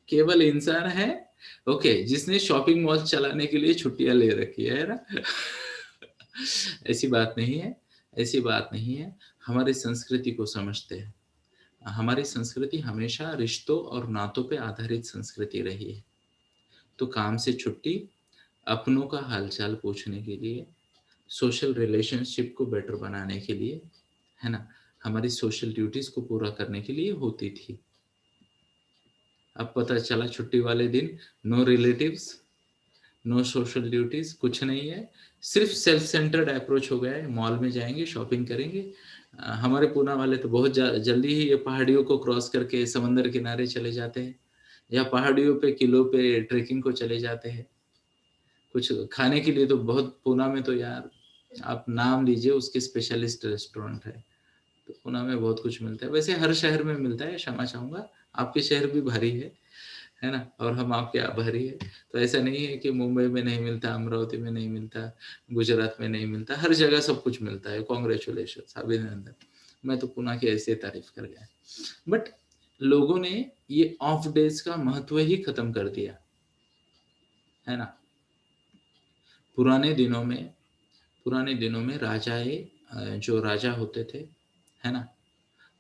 केवल इंसान है, ओके, जिसने शॉपिंग मॉल चलाने के लिए छुट्टियां ले रखी है ना। ऐसी बात नहीं है, ऐसी बात नहीं है। हमारी संस्कृति को समझते हैं। हमारी संस्कृति हमेशा रिश्तों और नातों पे आधारित संस्कृति रही है। तो काम से छुट्टी अपनों का हालचाल पूछने के लिए, सोशल रिलेशनशिप को बेटर बनाने के लिए, है ना, हमारी सोशल ड्यूटीज को पूरा करने के लिए होती थी। अब पता चला छुट्टी वाले दिन no relatives, no social duties, कुछ नहीं है, सिर्फ सेल्फ सेंटर्ड अप्रोच हो गया है। मॉल में जाएंगे, शॉपिंग करेंगे। हमारे पूना वाले तो बहुत जल्दी ही ये पहाड़ियों को क्रॉस करके समंदर किनारे चले जाते हैं, या पहाड़ियों पे किलों पे ट्रेकिंग को चले जाते हैं। कुछ खाने के लिए तो बहुत, पूना में तो यार आप नाम लीजिए, उसके स्पेशलिस्ट रेस्टोरेंट है। तो पूना में बहुत कुछ मिलता है, वैसे हर शहर में मिलता है, क्षमा चाहूंगा। आपके शहर भी भारी है ना, और हम आपके आभारी है। तो ऐसा नहीं है कि मुंबई में नहीं मिलता, अमरावती में नहीं मिलता, गुजरात में नहीं मिलता, हर जगह सब कुछ मिलता है। कॉन्ग्रेचुलेशन, अभिनंदन। मैं तो पुणे की ऐसे तारीफ कर गया। बट लोगों ने ये ऑफ डेज का महत्व ही खत्म कर दिया, है ना? पुराने दिनों में पुराने दिनों में राजाएँ जो राजा होते थे, है ना?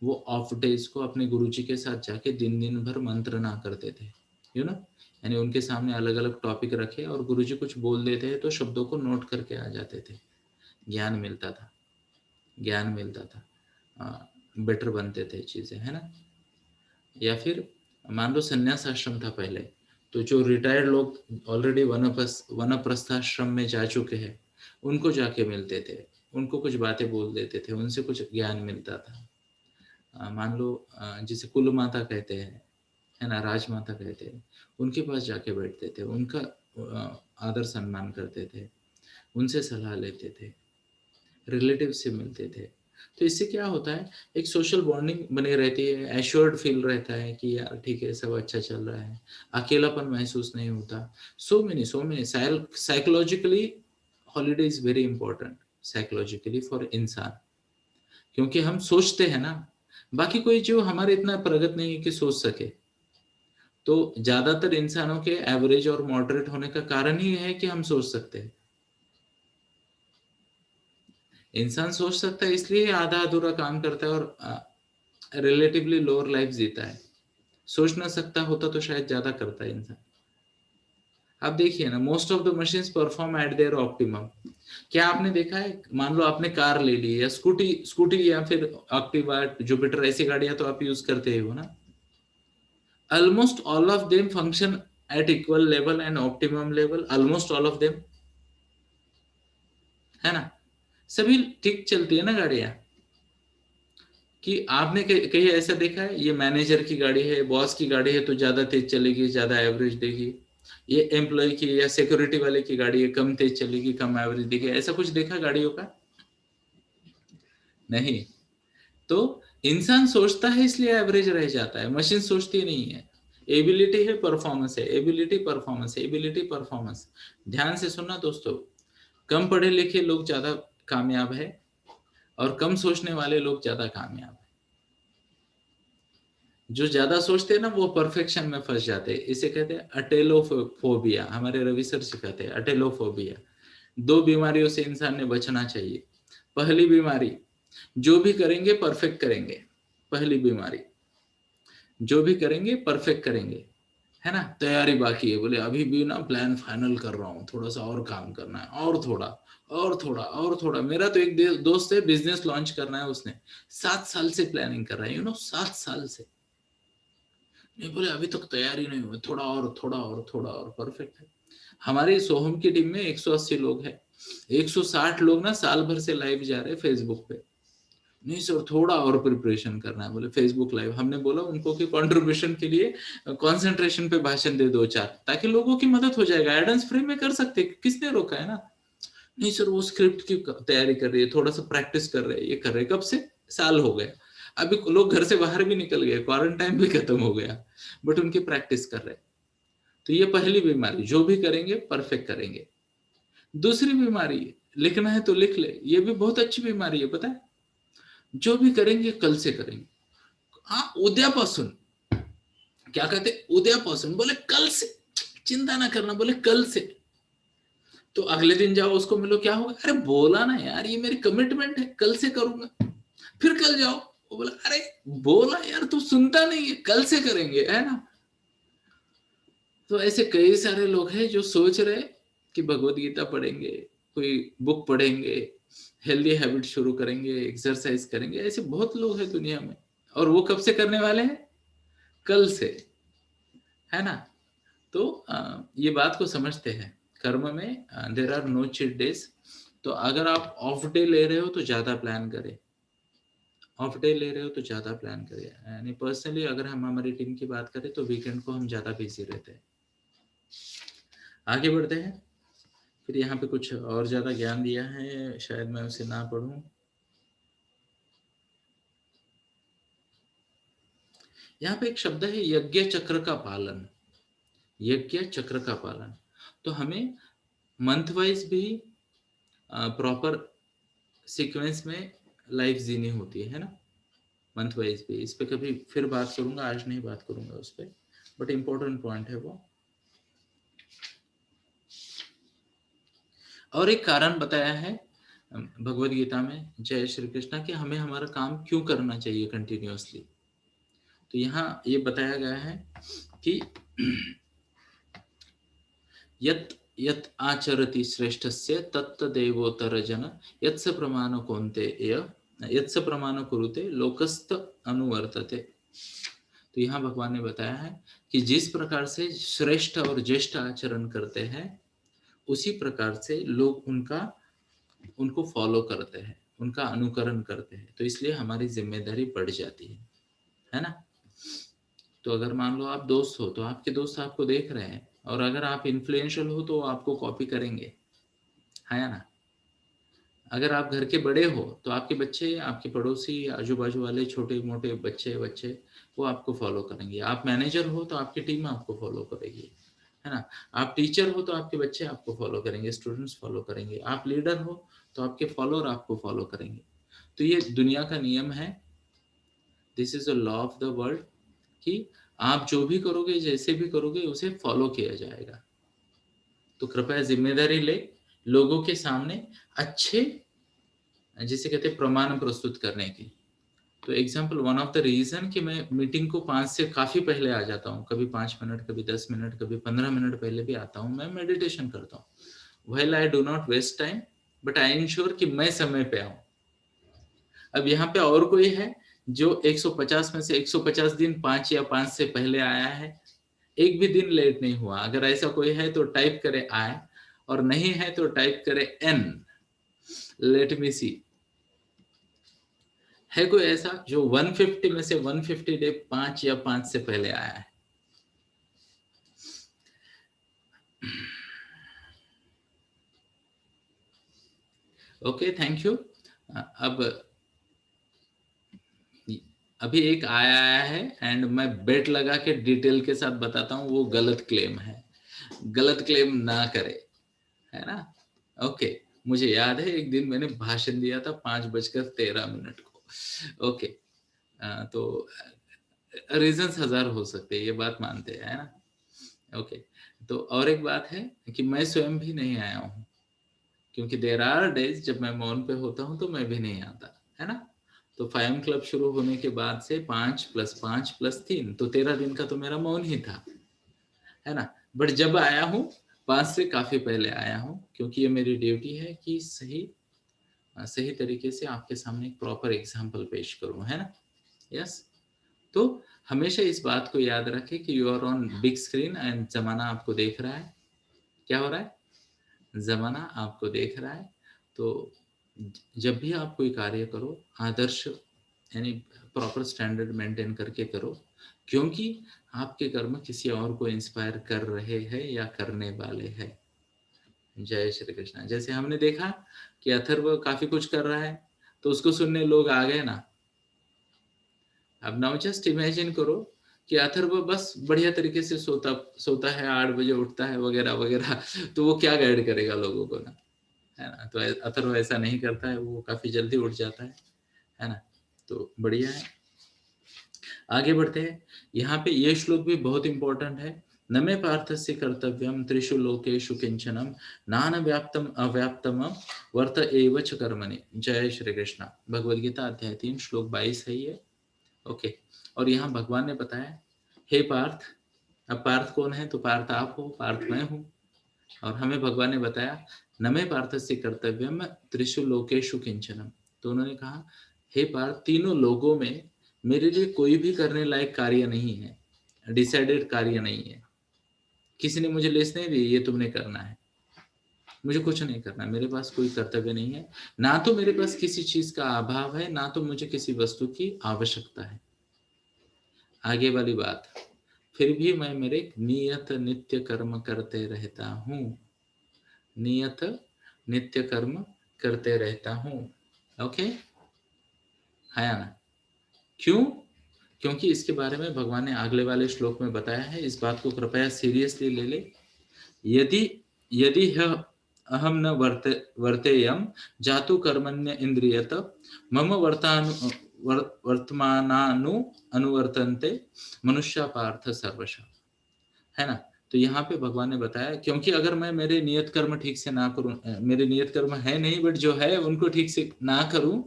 वो ऑफ डेज को अपने गुरुजी के साथ जाके दिन-दिन भर मंत्रणा करते थे, यू नो? यानी उनके सामने अलग-अलग टॉपिक रखे और गुरुजी कुछ बोल देते हैं तो शब्दों को नोट करके आ जाते थे। ज्ञान मिलता था, ज्ञान मिलता था। बेटर बनते थे चीज़ें, है ना? या फिर मान लो संन्यास आश्रम था पहले, तो जो रिटायर्ड लोग ऑलरेडी वानप्रस्थाश्रम में जा चुके हैं, उनको जाके मिलते थे, उनको कुछ बातें बोल देते थे, उनसे कुछ ज्ञान मिलता था। मान लो जिसे कुल माता कहते हैं, है ना? राजमाता कहते हैं, उनके पास जाके बैठते थे, उनका आदर सम्मान करते थे, उनसे सलाह लेते थे, रिलेटिव से मिलते थे। तो इससे क्या होता है, एक सोशल बॉन्डिंग बनी रहती है, एश्योर्ड फील रहता है कि यार ठीक है, सब अच्छा चल रहा है, अकेलापन महसूस नहीं होता। So many psychologically holiday is very important psychologically for इंसान, क्योंकि हम सोचते हैं ना, बाकी कोई जो हमारे इतना प्रगत नहीं है कि सोच सके। तो ज़्यादातर इंसानों के एवरेज और मॉडरेट होने का कारण ही है कि हम सोच सकते हैं। इंसान सोच सकता है इसलिए आधा-अधूरा काम करता है और रिलेटिवली लोअर लाइफ जीता है। सोच ना सकता होता तो शायद ज़्यादा करता है इंसान। आप देखिए ना, most of the machines perform at there optimum. क्या आपने देखा है, मान लो आपने कार ले ली या स्कूटी स्कूटी या फिर एक्टिवा, जुपिटर ऐसी गाड़ियाँ तो आप यूज़ करते ही हो ना? Almost all of them function at equal level and optimum level, almost all of them, है ना? सभी ठीक चलती है ना गाड़ियाँ? कि आपने कहीं ऐसा देखा है ये मैनेजर की गाड़ी है, बॉस की गाड़ी है तो ज़्यादा तेज़ चलेगी, ज़्यादा एवरेज देगी। ये एम्प्लॉयी की या सिक्योरिटी वाले की गाड़ी है, कम तेज़ चलेगी, कम एवरेज देगी। ऐसा कुछ देखा गाड़ियों का? नहीं। तो इंसान सोचता है इसलिए एवरेज रह जाता है, मशीन सोचती नहीं है। एबिलिटी है, परफॉर्मेंस है, एबिलिटी परफॉर्मेंस है, एबिलिटी परफॉर्मेंस। ध्यान से सुनना दोस्तों, कम पढ़े लिखे लोग ज्यादा कामयाब है और कम सोचने वाले लोग ज्यादा कामयाब है। जो ज्यादा सोचते हैं ना वो परफेक्शन में फंस जाते हैं, इसे कहते हैं अटेलोफोबिया। हमारे रवि सर सिखाते हैं अटेलोफोबिया। दो बीमारियों से इंसान ने बचना चाहिए। पहली बीमारी, जो भी करेंगे परफेक्ट करेंगे, पहली बीमारी, जो भी करेंगे परफेक्ट करेंगे, है ना? तैयारी बाकी है, बोले अभी भी ना प्लान फाइनल कर रहा हूँ, थोड़ा सा और काम करना है, और थोड़ा और थोड़ा और थोड़ा। मेरा तो एक दोस्त है, बिजनेस लॉन्च करना है उसने, 7 साल से प्लानिंग कर रहा है, 7 साल से। नहीं, बोले अभी तक तैयारी नहीं हुई, थोड़ा और थोड़ा और थोड़ा और, परफेक्ट है। हमारी सोहम की टीम में 180 लोग हैं, 160 लोग ना साल भर से लाइव जा रहे हैं फेसबुक पे। नहीं सर, थोड़ा और प्रिपरेशन करना है, बोले फेसबुक लाइव। हमने बोला उनको कि कंट्रीब्यूशन के लिए कंसंट्रेशन पे भाषण दे दो चार, ताकि लोगों की मदद हो जाएगा। एडेंस फ्री में कर सकते, किसने रोका है ना? नहीं सर, वो स्क्रिप्ट की तैयारी कर रही है, थोड़ा सा प्रैक्टिस कर रहे हैं, ये कर रहे हैं। कब से? साल हो गए। अभी लोग घर से बाहर भी निकल गए, क्वारंटाइन भी खत्म हो गया, बट उनकी प्रैक्टिस कर रहे हैं। तो ये पहली बीमारी, जो भी करेंगे परफेक्ट करेंगे। दूसरी बीमारी, लिखना है तो लिख ले, ये भी बहुत अच्छी बीमारी है, पता है? जो भी करेंगे कल से करेंगे। हाँ, उद्यापासून, क्या कहते, उद्यापासून, बोले कल से, चिंता ना करना, बोले कल से। तो अगले दिन जाओ उसको मिलो, क्या होगा? अरे बोला ना यार, ये मेरी कमिटमेंट है, कल से करूंगा। फिर कल जाओ, वो बोला अरे बोला यार, तू सुनता नहीं है, कल से करेंगे, है ना? तो ऐसे कई सारे लोग हैं जो सोच रहे कि भगवत गीता पढ़ेंगे, कोई बुक पढ़ेंगे, हेल्दी हैबिट शुरू करेंगे, एक्सरसाइज करेंगे। ऐसे बहुत लोग हैं दुनिया में, और वो कब से करने वाले हैं? कल से, है ना? तो ये बात को समझते हैं, कर्म में there are no cheat days. तो अगर आप ऑफ डे ले रहे हो तो ज्यादा प्लान करें, ऑफ डे ले रहे हो तो ज्यादा प्लान करें। यानी पर्सनली अगर हम हमारी टीम की बात करें तो वीकेंड को हम ज्यादा बिजी रहते हैं। आगे बढ़ते हैं। फिर यहाँ पे कुछ और ज्यादा ज्ञान दिया है, शायद मैं उसे ना पढ़ूं। यहाँ पे एक शब्द है यज्ञ चक्र का पालन, यज्ञ चक्र का पालन। तो हमें मंथ वाइज भी प्रॉपर सीक्वेंस में लाइफ जीनी होती है ना? मंथ वाइज भी। इस पे कभी फिर बात करूंगा, आज नहीं बात करूंगा उस पे, बट इम्पोर्टेंट पॉइंट है वो। और एक कारण बताया है भगवद गीता में, जय श्री कृष्ण, कि हमें हमारा काम क्यों करना चाहिए कंटिन्यूअसली। तो यहाँ ये बताया गया है कि यत् यत् आचरति श्रेष्ठस्य तत्तदेवोत्तर जन यत्स प्रमाण कौन्तेय यत्स प्रमाण कुरुते लोकस्त अनुवर्तते। तो यहाँ भगवान ने बताया है कि जिस प्रकार से श्रेष्ठ और ज्येष्ठ आचरण करते हैं, उसी प्रकार से लोग उनको फॉलो करते हैं, उनका अनुकरण करते हैं। तो इसलिए हमारी जिम्मेदारी बढ़ जाती है ना। तो अगर मान लो आप दोस्त हो, तो आपके दोस्त आपको देख रहे हैं, और अगर आप इन्फ्लुएंशियल हो तो आपको कॉपी करेंगे, है ना। अगर आप घर के बड़े हो तो आपके बच्चे, आपके पड़ोसी, आजू बाजू वाले छोटे मोटे बच्चे वो आपको फॉलो करेंगे। आप मैनेजर हो तो आपकी टीम आपको फॉलो करेगी, है ना। आप टीचर हो तो आपके बच्चे आपको फॉलो करेंगे, स्टूडेंट्स फॉलो करेंगे। आप लीडर हो तो आपके फॉलोअर आपको फॉलो करेंगे। तो ये दुनिया का नियम है, this is the law of the world, कि आप जो भी करोगे, जैसे भी करोगे, उसे फॉलो किया जाएगा। तो कृपया जिम्मेदारी ले, लोगों के सामने अच्छे, जिसे कहते हैं, प्रमाण प्रस्तुत करने की। तो example, one of the reason कि मैं मीटिंग को 5 से काफी पहले आ जाता हूँ, कभी 5 मिनट, कभी 10 मिनट, कभी 15 मिनट पहले भी आता हूँ, मैं मेडिटेशन करता हूँ। Well, I do not waste time, but I ensure कि मैं समय पे आऊँ। अब यहाँ पे और कोई है जो 150 में से 150 दिन 5 या 5 से पहले आया है, एक भी दिन लेट नहीं हुआ। अगर ऐसा कोई है तो टाइप करे आए, और नहीं है तो टाइप करे एन। लेट मी सी, है कोई ऐसा जो 150 में से 150 डे 5 या 5 से पहले आया है? Okay, thank you. अब अभी एक आया है, एंड मैं बेट लगा के डिटेल के साथ बताता हूँ, वो गलत क्लेम है। गलत क्लेम ना करे, है ना। ओके, मुझे याद है एक दिन मैंने भाषण दिया था 5:13 को। ओके, तो रीजंस 1000 हो सकते हैं, ये बात मानते हैं, है ना। ओके, तो और एक बात है कि मैं स्वयं भी नहीं आया हूँ, क्योंकि देयर आर डेज जब मैं मौन पे होता हूँ तो मैं भी नहीं आता, है ना। तो 5 क्लब शुरू होने के बाद से 5 + 5 + 3, तो 13 दिन का तो मेरा मौन ही था, है ना। बट जब आया हूँ, 5 से काफी पहले आया हूँ, क्योंकि ये मेरी ड्यूटी है कि सही तरीके से आपके सामने एक प्रॉपर एग्जाम्पल पेश करूँ, है ना। यस। तो हमेशा इस बात को याद रखें कि you are on big screen and जमाना आपको देख रहा है। क्या हो रहा है? जमाना आपको देख रहा है। तो जब भी आप कोई कार्य करो, आदर्श यानी प्रॉपर स्टैंडर्ड मेंटेन करके करो, क्योंकि आपके कर्म किसी और को इंस्पायर कर रहे हैं या करने वाले हैं। जय श्री कृष्ण। जैसे हमने देखा कि अथर्व काफी कुछ कर रहा है, तो उसको सुनने लोग आ गए ना। अब नाउ जस्ट इमेजिन करो कि अथर्व बस बढ़िया तरीके से सोता है, 8 बजे उठता है, वगैरह वगैरह, तो वो क्या गाइड करेगा लोगों को ना, है ना। तो अथर्व ऐसा नहीं करता है, वो काफी जल्दी उठ जाता है ना। तो बढ़िया है, आगे बढ़ते हैं। यहाँ पे ये श्लोक भी बहुत इंपॉर्टेंट है। न मे पार्थस्य कर्तव्यम त्रिषु लोकेषु किंचनम नान व्याप्तम अव्याप्तम वर्त एव च कर्मणि। जय श्री कृष्ण। भगवद गीता अध्याय 3 श्लोक 22 है ये। ओके, और यहाँ भगवान ने बताया, हे पार्थ। अब पार्थ कौन है? तो पार्थ आप हो, पार्थ मैं हूँ। और हमें भगवान ने बताया, न मे पार्थस्य कर्तव्यम त्रिषु लोकेषु किंचनम। तो उन्होंने कहा, हे पार्थ, तीनों लोगों में मेरे लिए कोई भी करने लायक कार्य नहीं है, डिसाइडेड कार्य नहीं है। किसी ने मुझे लिस्ट नहीं दी, ये तुमने करना है, मुझे कुछ नहीं करना, मेरे पास कोई कर्तव्य नहीं है। ना तो मेरे पास किसी चीज का अभाव है, ना तो मुझे किसी वस्तु की आवश्यकता है। आगे वाली बात, फिर भी मैं मेरे नियत नित्य कर्म करते रहता हूँ। नियत नित्य कर्म करते रहता हूँ। ओके, है ना। क्यों? क्योंकि इसके बारे में भगवान ने अगले वाले श्लोक में बताया है। इस बात को कृपया सीरियसली ले ले। यदि यदि अहम न वर्तेयम जातु कर्मण्य इंद्रियत मम वर्तमानानु अनुवर्तन्ते मनुष्य पार्थ सर्वशः, है ना। तो यहाँ पे भगवान ने बताया, क्योंकि अगर मैं मेरे नियत कर्म ठीक से ना करूं, मेरे नियत कर्म है नहीं बट जो है उनको ठीक से ना करूं,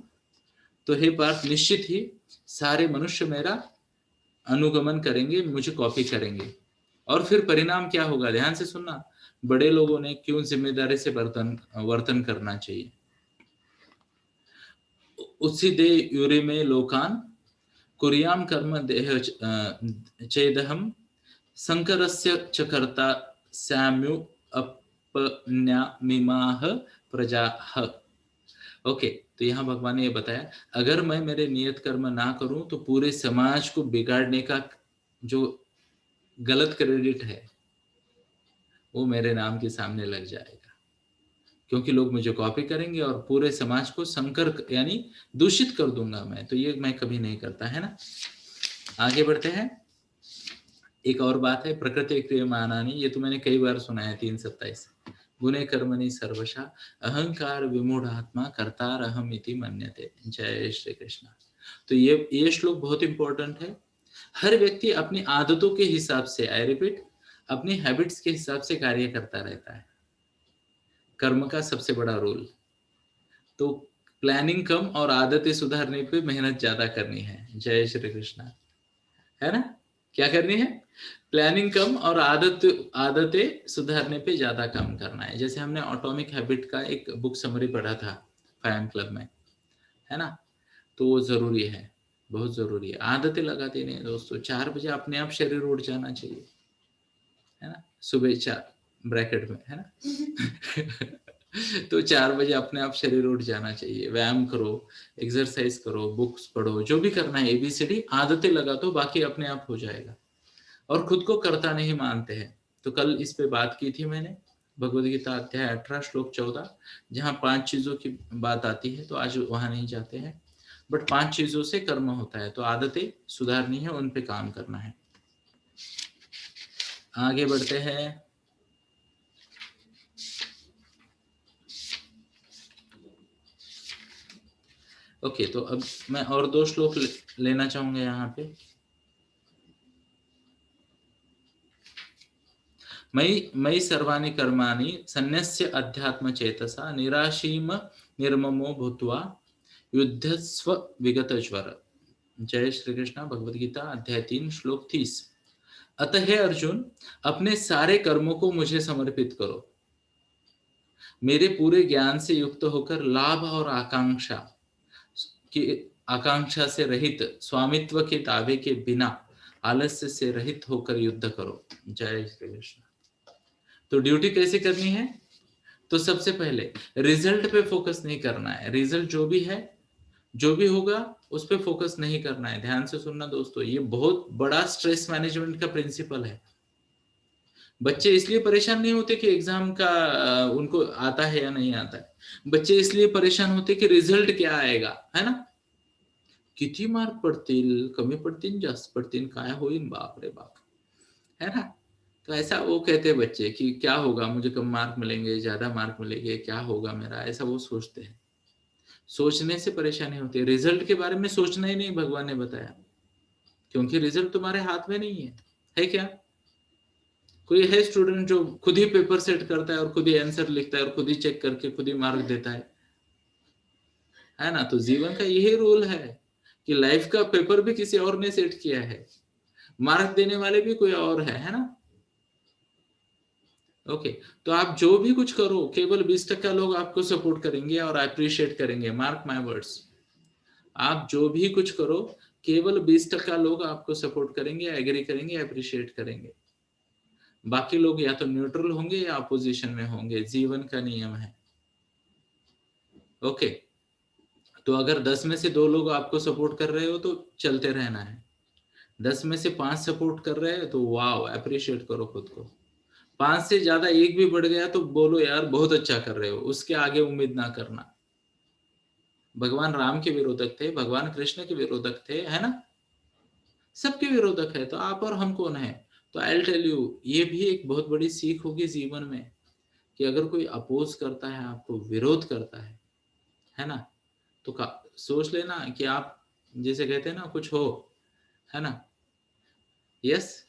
तो हे पार्थ निश्चित ही सारे मनुष्य मेरा अनुगमन करेंगे, मुझे कॉपी करेंगे। और फिर परिणाम क्या होगा, ध्यान से सुनना। बड़े लोगों ने क्यों जिम्मेदारी से वर्तन करना चाहिए। उत्सिदे यूरे में लोकान कुर्याम कर्म देह चेदहम संकरस्य च कर्ता स्याम्यु अपन्यामिमाह प्रजाः। ओके, तो यहाँ भगवान ने ये बताया, अगर मैं मेरे नियत कर्म ना करूं तो पूरे समाज को बिगाड़ने का जो गलत क्रेडिट है वो मेरे नाम के सामने लग जाएगा, क्योंकि लोग मुझे कॉपी करेंगे और पूरे समाज को संकर यानी दूषित कर दूंगा मैं। तो ये मैं कभी नहीं करता, है ना। आगे बढ़ते हैं। एक और बात है, प्रकृति क्रियमाणानि, ये तो मैंने कई बार सुना है 3:27, गुणे कर्मणि सर्वशः अहंकार विमूढ़ात्मा कर्तारहम इति मन्यते। जय श्री कृष्ण। तो ये श्लोक बहुत इंपॉर्टेंट है। हर व्यक्ति अपनी आदतों के हिसाब से, आई रिपीट, अपनी हैबिट्स के हिसाब से कार्य करता रहता है। कर्म का सबसे बड़ा रोल तो प्लानिंग कम और आदतें सुधारने पे मेहनत ज्यादा करनी है। जय श्री कृष्ण, है ना। क्या करनी है, प्लानिंग कम और आदतें सुधारने पे ज्यादा काम करना है। जैसे हमने ऑटोमिक हैबिट का एक बुक समरी पढ़ा था 5 क्लब में, है ना। तो वो जरूरी है, बहुत जरूरी है। आदतें लगाते नहीं दोस्तों। 4 बजे अपने आप शरीर उठ जाना चाहिए, है ना। सुबह 4 ब्रैकेट में, है ना। तो 4 बजे अपने आप शरीर उठ जाना चाहिए। व्यायाम करो, एक्सरसाइज करो, बुक्स पढ़ो, जो भी करना है, ABCD आदतें लगा दो, बाकी अपने आप हो जाएगा। और खुद को कर्ता नहीं मानते हैं। तो कल इस पे बात की थी मैंने, भगवद गीता अध्याय 18 श्लोक 14, जहाँ 5 चीजों की बात आती है। तो आज वहां नहीं जाते हैं, बट 5 चीजों से कर्म होता है। तो आदतें सुधारनी है, उन पे काम करना है। आगे बढ़ते हैं। ओके, तो अब मैं और 2 श्लोक लेना चाहूंगा यहाँ पे। मयि सर्वाणि कर्माणि सन्न्यस्य अध्यात्म चेतसा निराशीम निर्ममो भूत्वा युद्धस्व विगत ज्वर। जय श्री कृष्ण। भगवद गीता अध्याय 3 श्लोक 30। अतः हे अर्जुन, अपने सारे कर्मों को मुझे समर्पित करो। मेरे पूरे ज्ञान से युक्त होकर लाभ और आकांक्षा से रहित, स्वामित्व के दावे के बिना आलस्य से रहित होकर युद्ध करो। जय श्री कृष्ण। तो ड्यूटी कैसे करनी है, तो सबसे पहले रिजल्ट पे फोकस नहीं करना है। रिजल्ट जो भी है, जो भी होगा उस पे फोकस नहीं करना है। ध्यान से सुनना दोस्तों, ये बहुत बड़ा स्ट्रेस मैनेजमेंट का प्रिंसिपल है। बच्चे इसलिए परेशान नहीं होते कि एग्जाम का उनको आता है या नहीं आता है। बच्चे इसलिए परेशान होते कि रिजल्ट क्या आएगा, है ना। किती मार्क पडतील, कमी पडतील, जास्त पडतील, काय होईल, बाप रे बाप, है ना। तो ऐसा वो कहते हैं बच्चे कि क्या होगा, मुझे कम मार्क मिलेंगे, ज्यादा मार्क मिलेंगे, क्या होगा मेरा, ऐसा वो सोचते हैं। सोचने से परेशानी होती है, रिजल्ट के बारे में सोचना ही नहीं भगवान ने बताया, क्योंकि रिजल्ट तुम्हारे हाथ में नहीं है क्या। कोई है स्टूडेंट जो खुद ही पेपर सेट करता है और खुद ही आंसर लिखता है और खुद ही चेक करके खुद ही मार्क देता है ना। तो जीवन का यही रोल है कि लाइफ का पेपर भी किसी और ने सेट किया है, मार्क देने वाले भी कोई और है ना। ओके, तो आप जो भी कुछ करो, केवल 20% लोग आपको सपोर्ट करेंगे और अप्रिशिएट करेंगे। मार्क माय वर्ड्स, आप जो भी कुछ करो, केवल 20% लोग आपको सपोर्ट करेंगे, एग्री करेंगे, अप्रिशिएट करेंगे। बाकी लोग या तो न्यूट्रल होंगे या अपोजिशन में होंगे। जीवन का नियम है। ओके, तो अगर 10 में से 2 लोग आपको सपोर्ट कर रहे हो तो चलते रहना है। 10 में से 5 सपोर्ट कर रहे हैं तो वाओ, अप्रिशिएट करो खुद को। 5 से ज्यादा एक भी बढ़ गया तो बोलो यार बहुत अच्छा कर रहे हो, उसके आगे उम्मीद ना करना। भगवान राम के विरोधक थे, भगवान कृष्ण के विरोधक थे, है ना। सबके विरोधक है, तो आप और हम कौन है। तो आई टेल यू, ये भी एक बहुत बड़ी सीख होगी जीवन में, कि अगर कोई अपोज करता है, आपको विरोध करता है ना, तो सोच लेना कि आप जिसे कहते हैं ना कुछ हो, है ना, यस,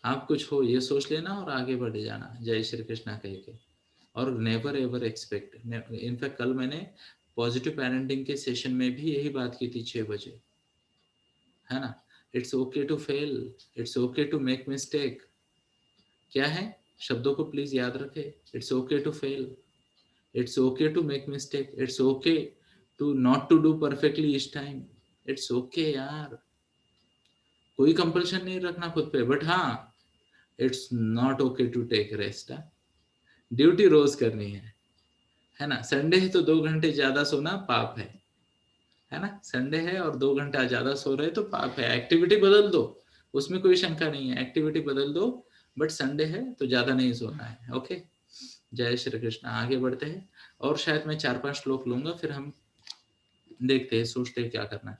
आप कुछ हो ये सोच लेना और आगे बढ़ जाना, जय श्री कृष्णा कह के। और नेवर एवर एक्सपेक्ट, इनफैक्ट कल मैंने पॉजिटिव पेरेंटिंग के सेशन में भी यही बात की थी 6 बजे, है ना। It's okay to fail, it's okay to make mistake. क्या है, शब्दों को प्लीज याद रखे। It's okay to fail, it's okay to make mistake, it's okay to not to do perfectly इस टाइम। इट्स ओके यार, कोई कंपल्शन नहीं रखना खुद पे, बट हाँ, it's not okay to take rest. Duty रोज करनी है ना। संडे है तो 2 घंटे ज्यादा सोना पाप है ना। संडे है और 2 घंटा ज्यादा सो रहे तो पाप है। एक्टिविटी बदल दो, उसमें कोई शंका नहीं है, एक्टिविटी बदल दो, बट संडे है तो ज्यादा नहीं सोना है। ओके, जय श्री कृष्ण। आगे बढ़ते हैं, और शायद मैं 4-5 श्लोक लूंगा, फिर हम देखते हैं, सोचते हैं क्या करना है।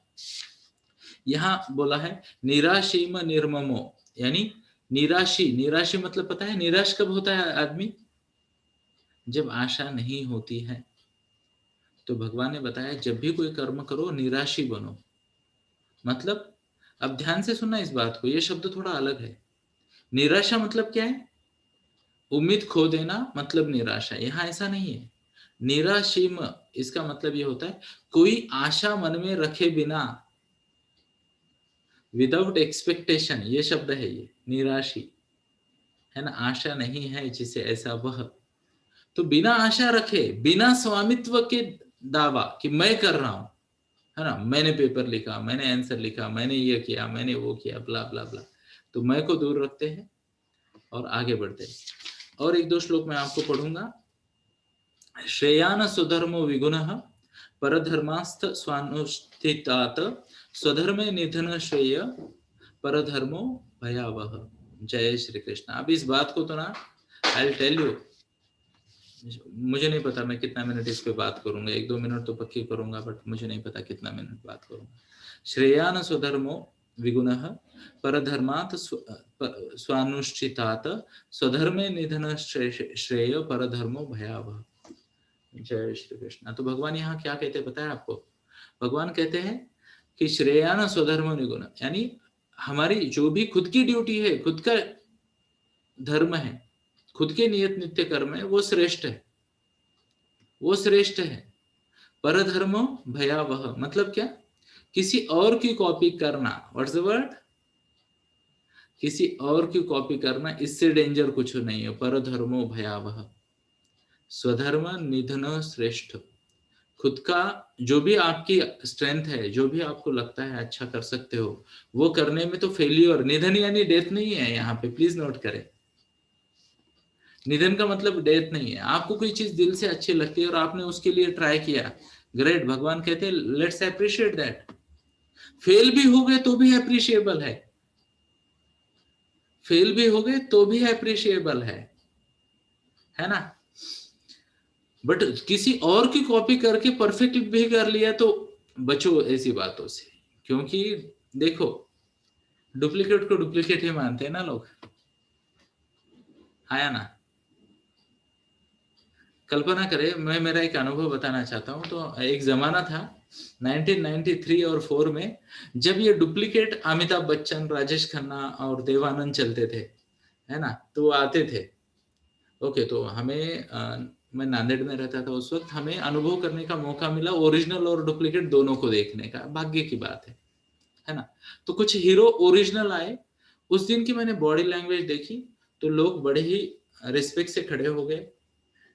यहाँ बोला है निराशीम निर्ममो, यानी निराशी, निराशी मतलब पता है निराश कब होता है आदमी, जब आशा नहीं होती है। तो भगवान ने बताया जब भी कोई कर्म करो निराशी बनो। मतलब, अब ध्यान से सुनना इस बात को, ये शब्द थोड़ा अलग है। निराशा मतलब क्या है, उम्मीद खो देना मतलब निराशा। यहां ऐसा नहीं है। निराशीम, इसका मतलब ये होता है कोई आशा मन में रखे बिना, विदाउट एक्सपेक्टेशन, ये शब्द है ये निराशी, है ना। आशा नहीं है जिसे ऐसा वह, तो बिना आशा रखे, बिना स्वामित्व के दावा कि मैं कर रहा हूं, है ना, मैंने पेपर लिखा, मैंने आंसर लिखा, मैंने ये किया, मैंने वो किया, ब्ला ब्ला ब्ला, तो मैं को दूर रखते हैं और आगे बढ़ते हैं। और 1-2 श्लोक मैं आपको पढ़ूंगा। श्रेयान स्वधर्मो विगुणः परधर्मास्थ स्वानुष्ठितात् स्वधर्मे निधन श्रेय परधर्मो भयावह। जय श्री कृष्ण। अब इस बात को तो ना, आई टेल यू, मुझे नहीं पता मैं कितना मिनट इस पे बात करूंगा, 1-2 मिनट तो पक्की करूंगा, बट मुझे नहीं पता कितना मिनट बात करूंगा। श्रेयान स्वधर्मो विगुणः परधर्मात् स्वानुष्ठितात् स्वधर्मे निधन श्रेय परधर्मो भयावह। जय श्री कृष्ण। तो भगवान यहाँ क्या कहते हैं पता है आपको, भगवान कहते हैं कि श्रेयान स्वधर्म निगुण, यानी हमारी जो भी खुद की ड्यूटी है, खुद का धर्म है, खुद के नियत नित्य कर्म है, वो श्रेष्ठ है, वो श्रेष्ठ है। परधर्मो भयावह मतलब क्या, किसी और की कॉपी करना, व्हाट्स द वर्ड, किसी और की कॉपी करना, इससे डेंजर कुछ नहीं है। परधर्मो भयावह, स्वधर्म निधन श्रेष्ठ। खुद का जो भी आपकी स्ट्रेंथ है, जो भी आपको लगता है अच्छा कर सकते हो, वो करने में तो फेल्यूर, निधन यानी डेथ नहीं है यहाँ पे, प्लीज नोट करें। निधन का मतलब डेथ नहीं है। आपको कोई चीज दिल से अच्छी लगती है और आपने उसके लिए ट्राई किया, ग्रेट, भगवान कहते हैं लेट्स अप्रिशिएट दैट। फेल भी हो गए तो भी अप्रिशिएबल है, फेल भी हो गए तो भी अप्रिशिएबल है ना। बट किसी और की कॉपी करके परफेक्ट भी कर लिया तो बचो ऐसी बातों से, क्योंकि देखो, डुप्लीकेट को डुप्लीकेट ही मानते हैं ना लोग, है ना। कल्पना करें, मैं मेरा एक अनुभव बताना चाहता हूँ। तो एक जमाना था 1993 और 4 में, जब ये डुप्लीकेट अमिताभ बच्चन, राजेश खन्ना और देवानंद चलते थे, है ना, तो वो आते थे। ओके, तो हमें मैं नांदेड़ में रहता था उस वक्त, हमें अनुभव करने का मौका मिला ओरिजिनल और डुप्लीकेट दोनों को देखने का, भाग्य की बात है ना। तो कुछ हीरो ओरिजिनल आए, उस दिन की मैंने बॉडी लैंग्वेज देखी, तो लोग बड़े ही रिस्पेक्ट से खड़े हो गए,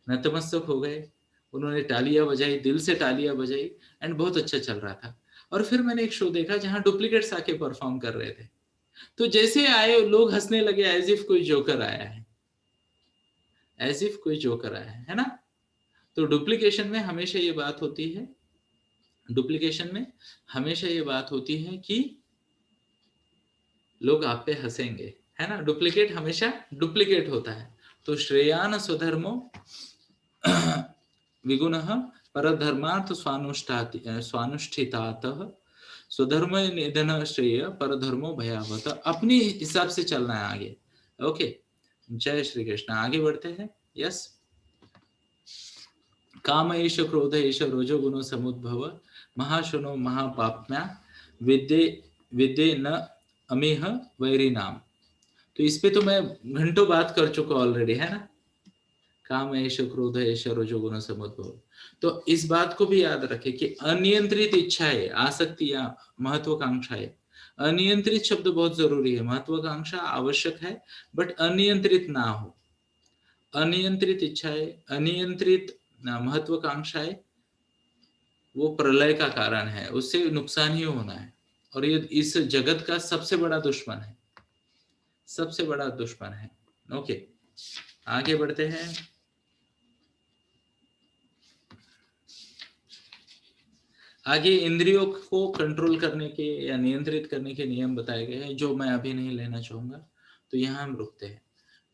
नतमस्तक हो गए, उन्होंने तालियां बजाई, दिल से तालियां बजाई, एंड बहुत अच्छा चल रहा था। और फिर मैंने एक शो देखा जहां डुप्लीकेट्स आके परफॉर्म कर रहे थे, तो जैसे आए लोग हंसने लगे, एज इफ कोई जोकर आया है, एज इफ कोई जोकर आया है ना। तो डुप्लीकेशन में हमेशा ये बात होती है, डुप्लीकेशन में हमेशा ये बात होती है कि लोग आप पे हंसेंगे, है ना। डुप्लीकेट हमेशा डुप्लीकेट होता है। तो श्रेयान स्वधर्मो विगुणः परधर्मार्थ स्वानुष्ठितात् स्वधर्म निधन श्रेय परधर्मो भयावह। अपनी हिसाब से चलना है आगे। ओके, जय श्री कृष्ण। आगे बढ़ते हैं। यस, काम एष क्रोध एष रोजो गुणो समुद्भव महाशनो महापाप्म्या विद्ये विद्ये न अमीह वैरी नाम। तो इस पे तो मैं घंटों बात कर चुका ऑलरेडी, है ना। काम ऐश क्रोध ऐश रजोगुण समुद्भव। तो इस बात को भी याद रखें कि अनियंत्रित इच्छाएं, आसक्तियां, महत्वाकांक्षाएं, अनियंत्रित शब्द बहुत जरूरी है। महत्वाकांक्षा आवश्यक है, बट अनियंत्रित ना हो। अनियंत्रित इच्छाएं, अनियंत्रित महत्वाकांक्षाएं, वो प्रलय का कारण है, उससे नुकसान ही होना है। और ये इस जगत का सबसे बड़ा दुश्मन है, सबसे बड़ा दुश्मन है। ओके, आगे बढ़ते हैं। आगे इंद्रियों को कंट्रोल करने के या नियंत्रित करने के नियम बताए गए हैं, जो मैं अभी नहीं लेना चाहूंगा, तो यहाँ हम रुकते हैं।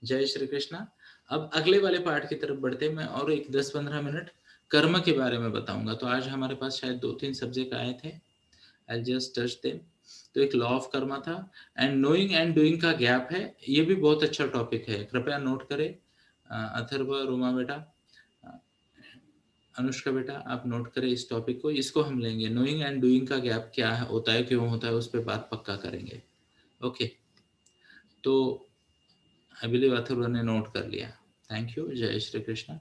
जय श्री कृष्णा। अब अगले वाले पार्ट की तरफ बढ़ते हैं। मैं और एक 10-15 मिनट कर्म के बारे में बताऊंगा। तो आज हमारे पास शायद 2-3 सब्जेक्ट आए थे, आई जस्ट टच देम। तो एक लॉ ऑफ कर्मा था, एंड नोइंग एंड डूइंग का गैप है। ये भी बहुत अच्छा टॉपिक है, कृपया नोट करें। अथर्व, रूमा बेटा, अनुष्का बेटा, आप नोट करें इस टॉपिक को, इसको हम लेंगे। नोइंग एंड डूइंग का गैप क्या होता है, क्यों होता है, उस पर बात पक्का करेंगे। ओके, तो आई बिलीव अथर्व ने नोट कर लिया, थैंक यू, जय श्री कृष्ण।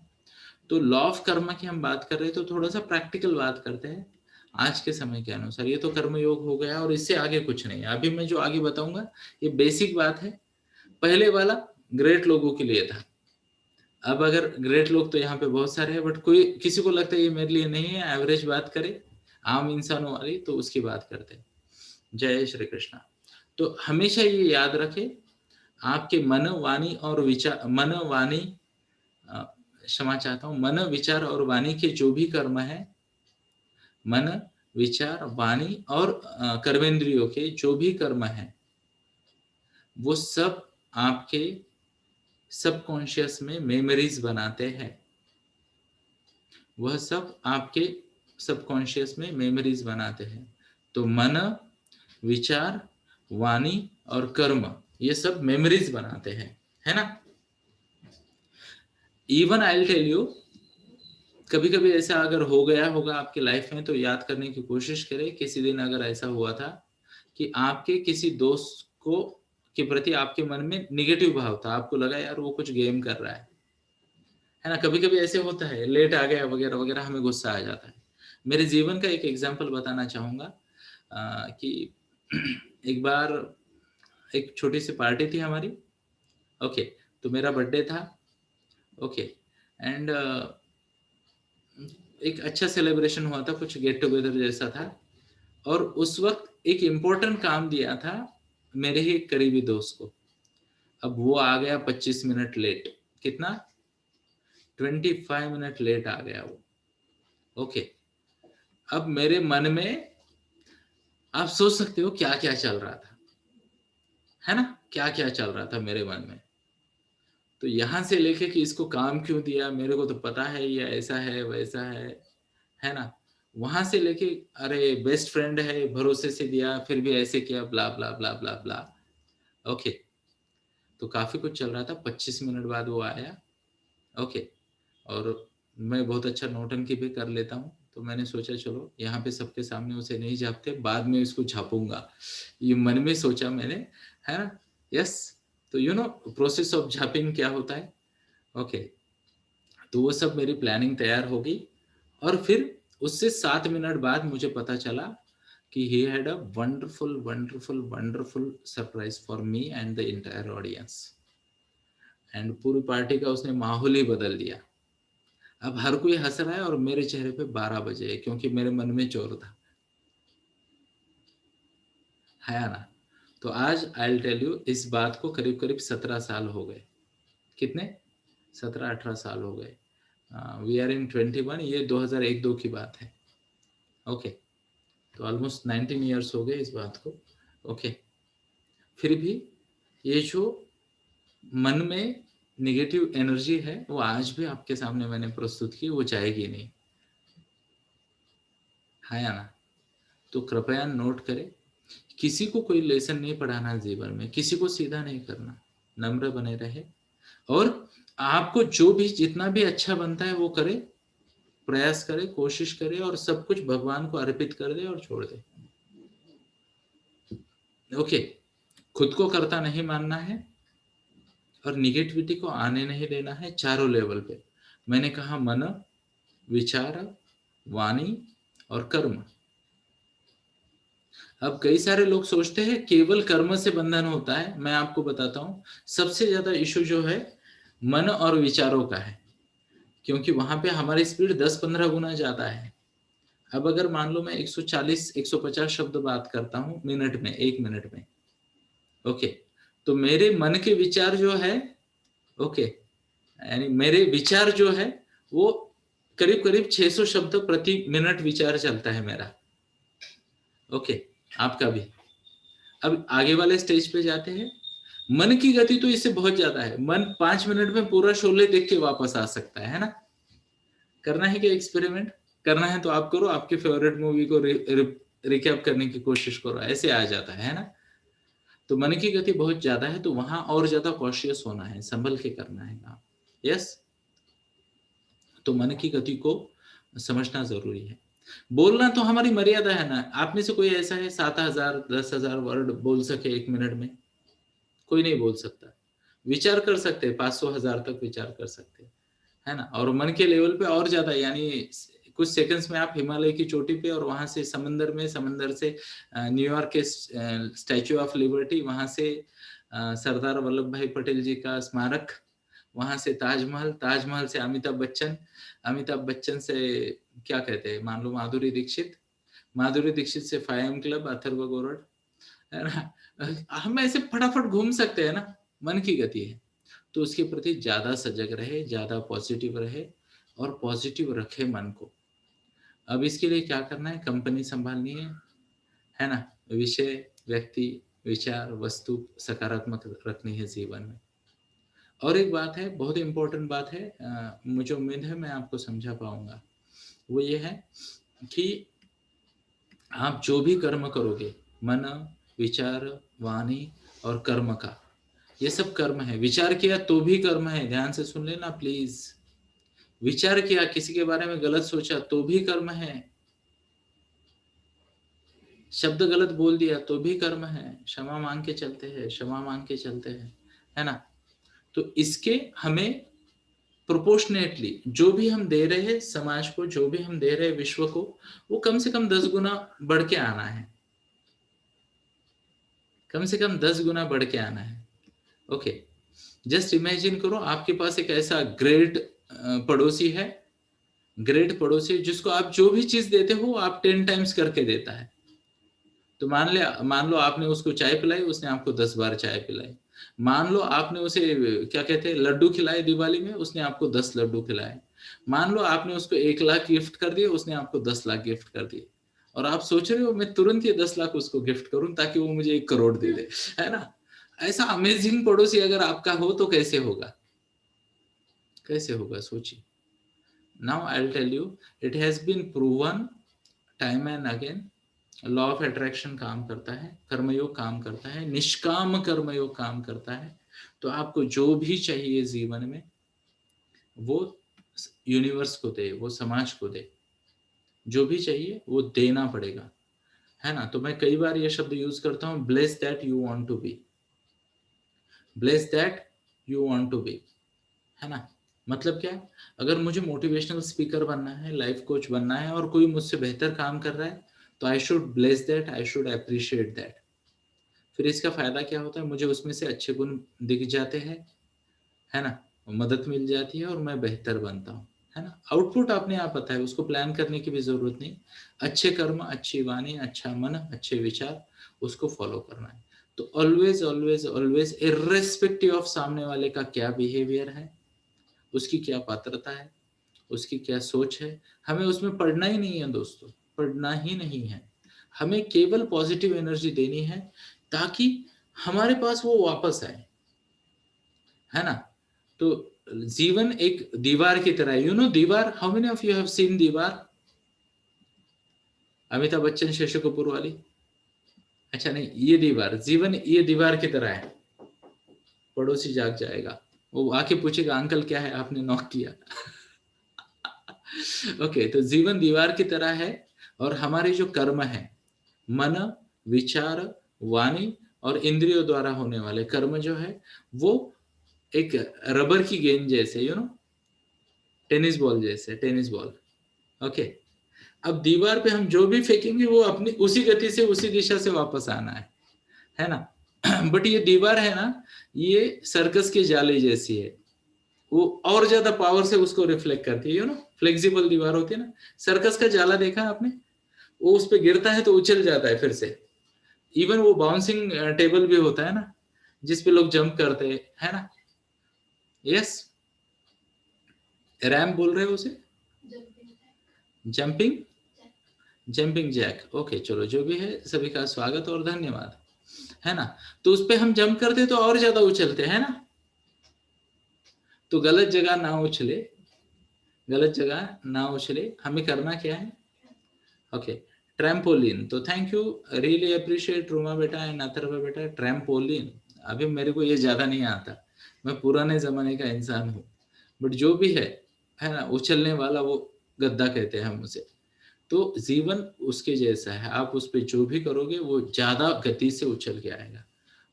तो लॉ ऑफ कर्म की हम बात कर रहे हैं, तो थोड़ा सा प्रैक्टिकल बात करते हैं आज के समय के अनुसार। ये तो कर्म योग हो गया और इससे आगे कुछ नहीं है। अभी मैं जो आगे बताऊंगा ये बेसिक बात है। पहले वाला ग्रेट लोगों के लिए था। अब अगर ग्रेट लोग तो यहाँ पे बहुत सारे हैं, बट कोई किसी को लगता है ये मेरे लिए नहीं है, एवरेज बात करे आम इंसानों वाली, तो उसकी बात करते हैं। जय श्री कृष्ण। तो हमेशा ये याद रखे, आपके मन, वाणी और विचार, मन, वाणी, क्षमा चाहता हूं, मन, विचार और वाणी के जो भी कर्म है, मन, विचार, वाणी और कर्मेंद्रियों के जो भी कर्म है, वो सब आपके सबकॉन्शियस में मेमोरीज बनाते हैं। वह सब आपके सबकॉन्शियस में मेमोरीज बनाते हैं। तो मन, विचार, वाणी और कर्म, ये सब मेमोरीज बनाते हैं, है ना। Even I will tell you, कभी कभी ऐसा अगर हो गया होगा आपकी लाइफ में, तो याद करने की कोशिश करें। किसी दिन अगर ऐसा हुआ था कि आपके किसी दोस्त को के प्रति आपके मन में निगेटिव भाव था, आपको लगा यार वो कुछ गेम कर रहा है ना। कभी कभी ऐसे होता है, लेट आ गया वगैरह वगैरह, हमें गुस्सा आ जाता है। मेरे जीवन का एक एग्जाम्पल बताना चाहूंगा कि एक बार एक छोटी सी पार्टी थी हमारी। ओके, तो मेरा बर्थडे था। ओके, एंड एक अच्छा सेलिब्रेशन हुआ था, कुछ गेट टुगेदर जैसा था। और उस वक्त एक इम्पोर्टेंट काम दिया था मेरे ही एक करीबी दोस्त को। अब वो आ गया 25 मिनट लेट। कितना? 25 मिनट लेट आ गया वो। ओके, अब मेरे मन में आप सोच सकते हो क्या क्या चल रहा था, है ना। क्या क्या चल रहा था मेरे मन में। तो यहां से लेके कि इसको काम क्यों दिया, मेरे को तो पता है ये ऐसा है वैसा है ना। वहां से लेके अरे बेस्ट फ्रेंड है, भरोसे से दिया, फिर भी ऐसे किया, ब्ला ब्ला ब्ला ब्ला ब्ला। ओके, तो काफी कुछ चल रहा था। 25 मिनट बाद वो आया। ओके, और मैं बहुत अच्छा नौटंकी भी कर लेता हूँ, तो मैंने सोचा चलो यहाँ पे सबके सामने उसे नहीं झापते, बाद में इसको झापूंगा, ये मन में सोचा मैंने, है ना। यस, तो यू नो प्रोसेस ऑफ झापिंग क्या होता है। ओके, तो वो सब मेरी प्लानिंग तैयार हो गई। और फिर उससे 7 मिनट बाद मुझे पता चला कि he had a wonderful wonderful wonderful surprise for me and the entire audience, and पूरी पार्टी का उसने माहौल ही बदल दिया। अब हर कोई हंस रहा है और मेरे चेहरे पे 12 बजे है, क्योंकि मेरे मन में चोर था, है ना। तो आज आई विल टेल यू, इस बात को करीब करीब 17 साल हो गए। कितने? 17-18 साल हो गए। वी आर इन 21, ये 2001-2 की बात है। ओके, तो ऑलमोस्ट 19 ईयर्स हो गए इस बात को। ओके, फिर भी ये जो मन में निगेटिव एनर्जी है, वो आज भी आपके सामने मैंने प्रस्तुत की, वो जाएगी नहीं, है ना। तो कृपया नोट करें, किसी को कोई लेसन नहीं पढ़ाना जीवन में, किसी को सीधा नहीं करना, नम्र बने रहे। और आपको जो भी जितना भी अच्छा बनता है वो करे, प्रयास करे, कोशिश करे और सब कुछ भगवान को अर्पित कर दे और छोड़ दे। ओके, खुद को कर्ता नहीं मानना है और निगेटिविटी को आने नहीं देना है चारों लेवल पे। मैंने कहा मन, विचार, वाणी और कर्म। अब कई सारे लोग सोचते हैं केवल कर्म से बंधन होता है। मैं आपको बताता हूं, सबसे ज्यादा इशू जो है मन और विचारों का है, क्योंकि वहां पे हमारी स्पीड 10-15 गुना ज्यादा है। अब अगर मान लो मैं 140-150 शब्द बात करता हूं मिनट में, 1 मिनट में, ओके, तो मेरे मन के विचार जो है, ओके, यानी मेरे विचार जो है वो करीब करीब 600 शब्द प्रति मिनट विचार चलता है मेरा। ओके, आपका भी। अब आगे वाले स्टेज पे जाते हैं। मन की गति तो इससे बहुत ज्यादा है। मन 5 मिनट में पूरा शोले देख के वापस आ सकता है ना। करना है क्या एक्सपेरिमेंट? करना है तो आप करो, आपके फेवरेट मूवी को रिकैप करने की कोशिश करो, ऐसे आ जाता है ना। तो मन की गति बहुत ज्यादा है, तो वहां और ज्यादा कॉशियस होना है, संभल के करना है काम। यस, तो मन की गति को समझना जरूरी है। बोलना तो हमारी मर्यादा है ना। आप में से कोई ऐसा है 7,000 10,000 वर्ड बोल सके 1 मिनट में? कोई नहीं बोल सकता। विचार कर सकते हैं, 500-1000 तक विचार कर सकते हैं, है ना। और मन के लेवल पे और ज्यादा, यानी कुछ सेकंड्स में आप हिमालय की चोटी पे, और वहां से समंदर में, समंदर से न्यूयॉर्क के स्टैच्यू ऑफ लिबर्टी, वहां से सरदार वल्लभ भाई पटेल जी का स्मारक, वहां से ताजमहल, ताजमहल से अमिताभ बच्चन, अमिताभ बच्चन से क्या कहते हैं, मान लो माधुरी दीक्षित, माधुरी दीक्षित से 5 क्लब, अथर्व गोरड, है ना। हम ऐसे फटाफट घूम सकते हैं ना। मन की गति है, तो उसके प्रति ज्यादा सजग रहे, ज्यादा पॉजिटिव रहे और पॉजिटिव रखे मन को। अब इसके लिए क्या करना है? कंपनी संभालनी है ना। विषय, व्यक्ति, विचार, वस्तु सकारात्मक रखनी है जीवन में। और एक बात है, बहुत इंपॉर्टेंट बात है, मुझे उम्मीद है मैं आपको समझा पाऊंगा, वो ये है कि आप जो भी कर्म करोगे, मन, विचार, वाणी और कर्म का, ये सब कर्म है। विचार किया तो भी कर्म है, ध्यान से सुन लेना प्लीज। विचार किया, किसी के बारे में गलत सोचा तो भी कर्म है। शब्द गलत बोल दिया तो भी कर्म है। क्षमा मांग के चलते हैं, क्षमा मांग के चलते हैं, है ना। तो इसके हमें प्रोपोर्शनेटली जो भी हम दे रहे हैं समाज को, जो भी हम दे रहे हैं विश्व को, वो कम से कम 10 गुना बढ़ के आना है। कम से कम 10 गुना बढ़ के आना है। ओके, जस्ट इमेजिन करो आपके पास एक ऐसा ग्रेट पड़ोसी है, ग्रेट पड़ोसी जिसको आप जो भी चीज देते हो आप 10 टाइम्स करके देता है। तो मान लो आपने उसको चाय पिलाई, उसने आपको 10 बार चाय पिलाई। मान लो आपने उसे क्या कहते हैं लड्डू खिलाए दिवाली में, उसने आपको 10 लड्डू खिलाए। मान लो आपने उसको 1 लाख गिफ्ट कर दिए, उसने आपको 10 लाख गिफ्ट कर दिए। और आप सोच रहे हो मैं तुरंत ये 10 लाख उसको गिफ्ट करूं ताकि वो मुझे 1 करोड़ दे दे, है ना। ऐसा अमेजिंग पड़ोसी अगर आपका हो तो कैसे होगा, कैसे होगा सोचिए। Now I will tell you, it has been proven time and again, law of attraction काम करता है, कर्मयोग काम करता है, निष्काम कर्मयोग काम करता है। तो आपको जो भी चाहिए जीवन में वो यूनिवर्स को दे, वो समाज को दे। जो भी चाहिए वो देना पड़ेगा, है ना। तो मैं कई बार ये शब्द यूज करता हूँ, bless that you want to be, bless that you want to be, है ना। मतलब क्या, अगर मुझे मोटिवेशनल स्पीकर बनना है, लाइफ कोच बनना है और कोई मुझसे बेहतर काम कर रहा है, तो I should bless that, I should appreciate that. फिर इसका फायदा क्या होता है, मुझे उसमें से अच्छे गुण दिख जाते हैं, है ना, मदद मिल जाती है और मैं बेहतर बनता हूँ, है ना। आउटपुट अपने आप आता है, उसको प्लान करने की भी जरूरत नहीं। अच्छे कर्म, अच्छी वाणी, अच्छा मन, अच्छे विचार, उसको फॉलो करना है। तो always always always irrespective of सामने वाले का क्या बिहेवियर है, उसकी क्या पात्रता है, उसकी क्या सोच है, हमें उसमें पढ़ना ही नहीं है दोस्तों, पढ़ना ही नहीं है। हमें केवल पॉजिटिव एनर्जी देनी है ताकि हमारे पास वो वापस आए, है ना। तो जीवन एक दीवार की तरह है, यू नो दीवार, how many of you have seen दीवार? अमिताभ बच्चन शशि कपूर वाली? अच्छा नहीं, ये दीवार, जीवन ये दीवार की तरह है। पड़ोसी जाग जाएगा, वो आके पूछेगा अंकल क्या है, आपने नॉक किया। ओके, तो जीवन दीवार की तरह है और हमारे जो कर्म है, मन, विचार, वाणी और इंद्रियों द्वारा होने वाले कर्म जो है वो एक रबर की गेंद जैसे, टेनिस बॉल जैसे, टेनिस बॉल। ओके, अब दीवार पे हम जो भी फेंकेंगे वो अपनी उसी गति से उसी दिशा से वापस आना है ना। बट ये दीवार है ना, ये सर्कस के जाले जैसी है, वो और ज्यादा पावर से उसको रिफ्लेक्ट करती है, फ्लेक्सिबल दीवार होती है ना। सर्कस का जाला देखा आपने, वो उस पे गिरता है तो उछल जाता है फिर से। इवन वो बाउंसिंग टेबल भी होता है ना, जिसपे लोग जंप करते हैं, है ना। यस, रैम बोल रहे हो उसे, जंपिंग जंपिंग जैक। ओके, चलो जो भी है, सभी का स्वागत और धन्यवाद, है ना। तो उस पे हम जंप करते तो और ज्यादा उछलते हैं ना। तो गलत जगह ना उछले, गलत जगह ना उछले, हमें करना क्या है। Okay, trampoline. तो thank you, really appreciate Ruma बेटा एंड अथर्व बेटा। ट्रैम्पोलिन, अभी मेरे को ये ज्यादा नहीं आता, मैं पुराने जमाने का इंसान हूँ, बट जो भी है ना, उछलने वाला, वो गद्दा कहते हैं हम उसे। तो जीवन उसके जैसा है, आप उस पर जो भी करोगे वो ज्यादा गति से उछल के आएगा।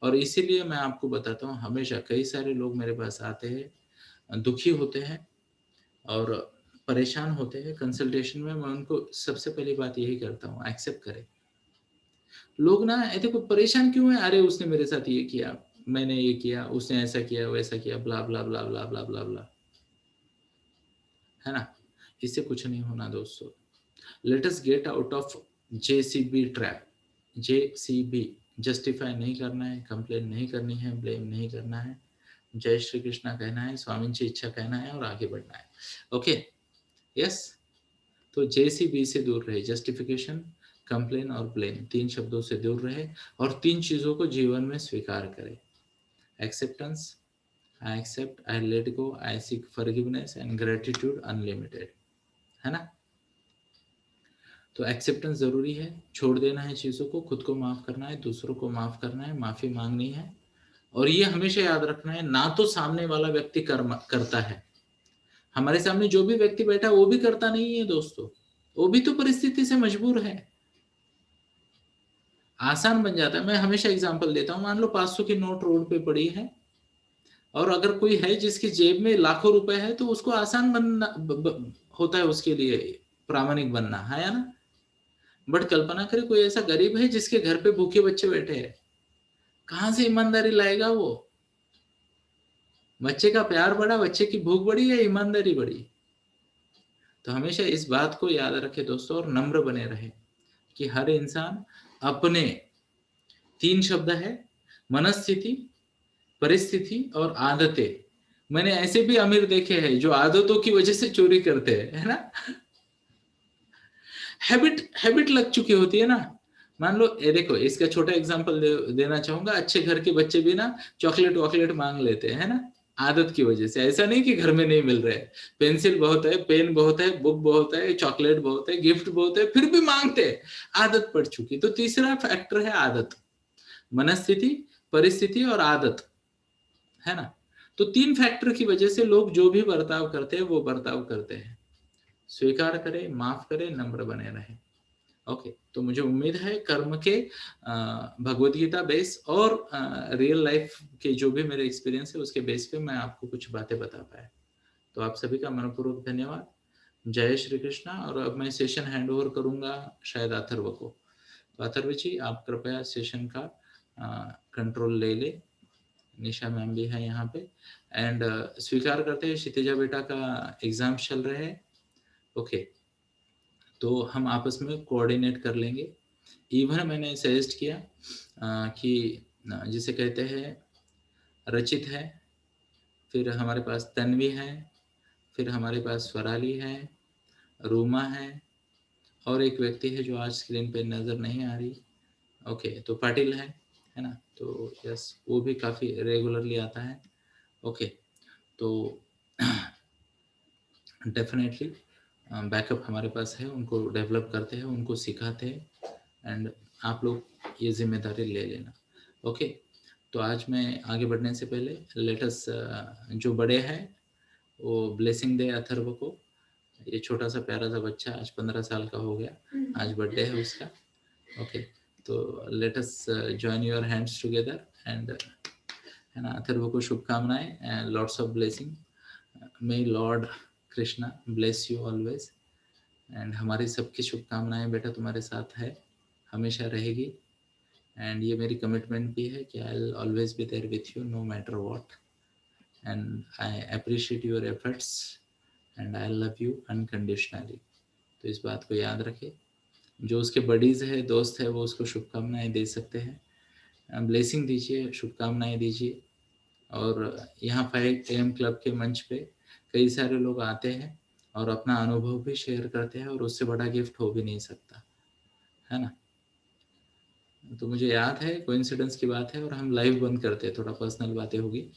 और इसीलिए मैं आपको बताता हूँ, हमेशा कई सारे लोग मेरे पास आते हैं, दुखी होते हैं और परेशान होते हैं कंसल्टेशन में। मैं उनको सबसे पहली बात यही करता हूँ, एक्सेप्ट करें। लोग ना देखो परेशान क्यों है, अरे उसने मेरे साथ ये किया, मैंने ये किया, उसने ऐसा किया वैसा किया, ब्ला ब्ला ब्ला ब्ला ब्ला ब्ला ब्ला, है ना। इससे कुछ नहीं होना दोस्तों। Let us get out of JCB trap. JCB, justify नहीं करना है, कंप्लेन नहीं करनी है, ब्लेम नहीं करना है, जय श्री कृष्णा कहना है, स्वामी जी इच्छा कहना है और आगे बढ़ना है। Okay, yes. तो JCB से दूर रहे, जस्टिफिकेशन, कंप्लेन और ब्लेम, तीन शब्दों से दूर रहे और तीन चीजों को जीवन में स्वीकार करें। Acceptance, I accept, I let go, I seek forgiveness and gratitude unlimited, है ना। तो एक्सेप्टेंस जरूरी है, छोड़ देना है चीजों को, खुद को माफ करना है, दूसरों को माफ करना है, माफी मांगनी है। और ये हमेशा याद रखना है, ना तो सामने वाला व्यक्ति करता है, हमारे सामने जो भी व्यक्ति बैठा है वो भी करता नहीं है दोस्तों, वो भी तो परिस्थिति से मजबूर है। आसान बन जाता है। मैं हमेशा एग्जांपल देता हूँ, मान लो 500 की नोट रोड पे पड़ी है और अगर कोई है जिसकी जेब में लाखों रुपए है, तो उसको आसान बनना होता है उसके लिए प्रामाणिक बनना, है ना। बट कल्पना करें कोई ऐसा गरीब है जिसके घर पे भूखे बच्चे बैठे हैं, कहां से ईमानदारी लाएगा वो। बच्चे का प्यार बढ़ा, बच्चे की भूख बढ़ी या ईमानदारी बढ़ी। तो हमेशा इस बात को याद रखे दोस्तों और नम्र बने रहे कि हर इंसान अपने, तीन शब्द है, मनस्थिति, परिस्थिति और आदतें। मैंने ऐसे भी अमीर देखे हैं जो आदतों की वजह से चोरी करते हैं, है ना। हैबिट लग चुकी होती है ना। मान लो ये देखो, इसका छोटा एग्जांपल देना चाहूंगा। अच्छे घर के बच्चे भी ना चॉकलेट वॉकलेट मांग लेते हैं, है ना, आदत की वजह से। ऐसा नहीं कि घर में नहीं मिल रहे, पेंसिल बहुत है, पेन बहुत है, बुक बहुत है, चॉकलेट बहुत है, गिफ्ट बहुत है, फिर भी मांगते हैं, आदत पड़ चुकी। तो तीसरा फैक्टर है आदत, मनस्थिति, परिस्थिति और आदत, है ना। तो तीन फैक्टर की वजह से लोग जो भी बर्ताव करते हैं वो बर्ताव करते हैं। स्वीकार करें, माफ करें, नम्र बने रहें। ओके, तो मुझे उम्मीद है कर्म के भगवत गीता बेस और रियल लाइफ के जो भी मेरे एक्सपीरियंस है उसके बेस पे मैं आपको कुछ बातें बता पाया। तो आप सभी का मनपूर्वक धन्यवाद। जय श्री कृष्णा। और अब मैं सेशन हैंड ओवर करूंगा शायद अथर्व को। तो अथर्व जी, आप कृपया सेशन का कंट्रोल ले ले। निशा मैम भी है यहाँ पे। एंड स्वीकार करते हैं क्षितिजा बेटा का एग्जाम चल रहे हैं। ओके, तो हम आपस में कोऑर्डिनेट कर लेंगे। इवन मैंने सजेस्ट किया कि जिसे कहते हैं रचित है, फिर हमारे पास तन्वी है, फिर हमारे पास स्वराली है, रूमा है, और एक व्यक्ति है जो आज स्क्रीन पे नजर नहीं आ रही। ओके, तो पाटिल है ना। तो यस, वो भी काफी रेगुलरली आता है। ओके, तो डेफिनेटली बैकअप हमारे पास है, उनको डेवलप करते हैं, उनको सिखाते हैं। एंड आप लोग ये जिम्मेदारी ले लेना। ओके, तो आज मैं आगे बढ़ने से पहले लेटस जो बड़े हैं वो ब्लेसिंग दे अथर्व को। ये छोटा सा प्यारा सा बच्चा आज 15 साल का हो गया, आज बर्थडे है उसका। ओके, तो let us join your hands together and, है ना, अथर्व को शुभकामनाएं and lots of blessing. My lord Krishna bless you always, and हमारी सबकी शुभकामनाएं बेटा तुम्हारे साथ है, हमेशा रहेगी। एंड ये मेरी कमिटमेंट भी है कि I will always be there with you no matter what, and I appreciate your efforts and I love you unconditionally. तो इस बात को याद रखे। जो उसके बडीज है, दोस्त है, वो उसको शुभकामनाएं दे सकते हैं, ब्लेसिंग दीजिए, शुभकामनाएं दीजिए। और यहाँ 5 AM क्लब के मंच पे कई सारे लोग आते हैं और अपना अनुभव भी शेयर करते हैं, और उससे बड़ा गिफ्ट हो भी नहीं सकता, है ना। तो मुझे याद है, कोइंसिडेंस की बात है, और हम लाइव बंद करते हैं, थोड़ा पर्सनल बातें होगी।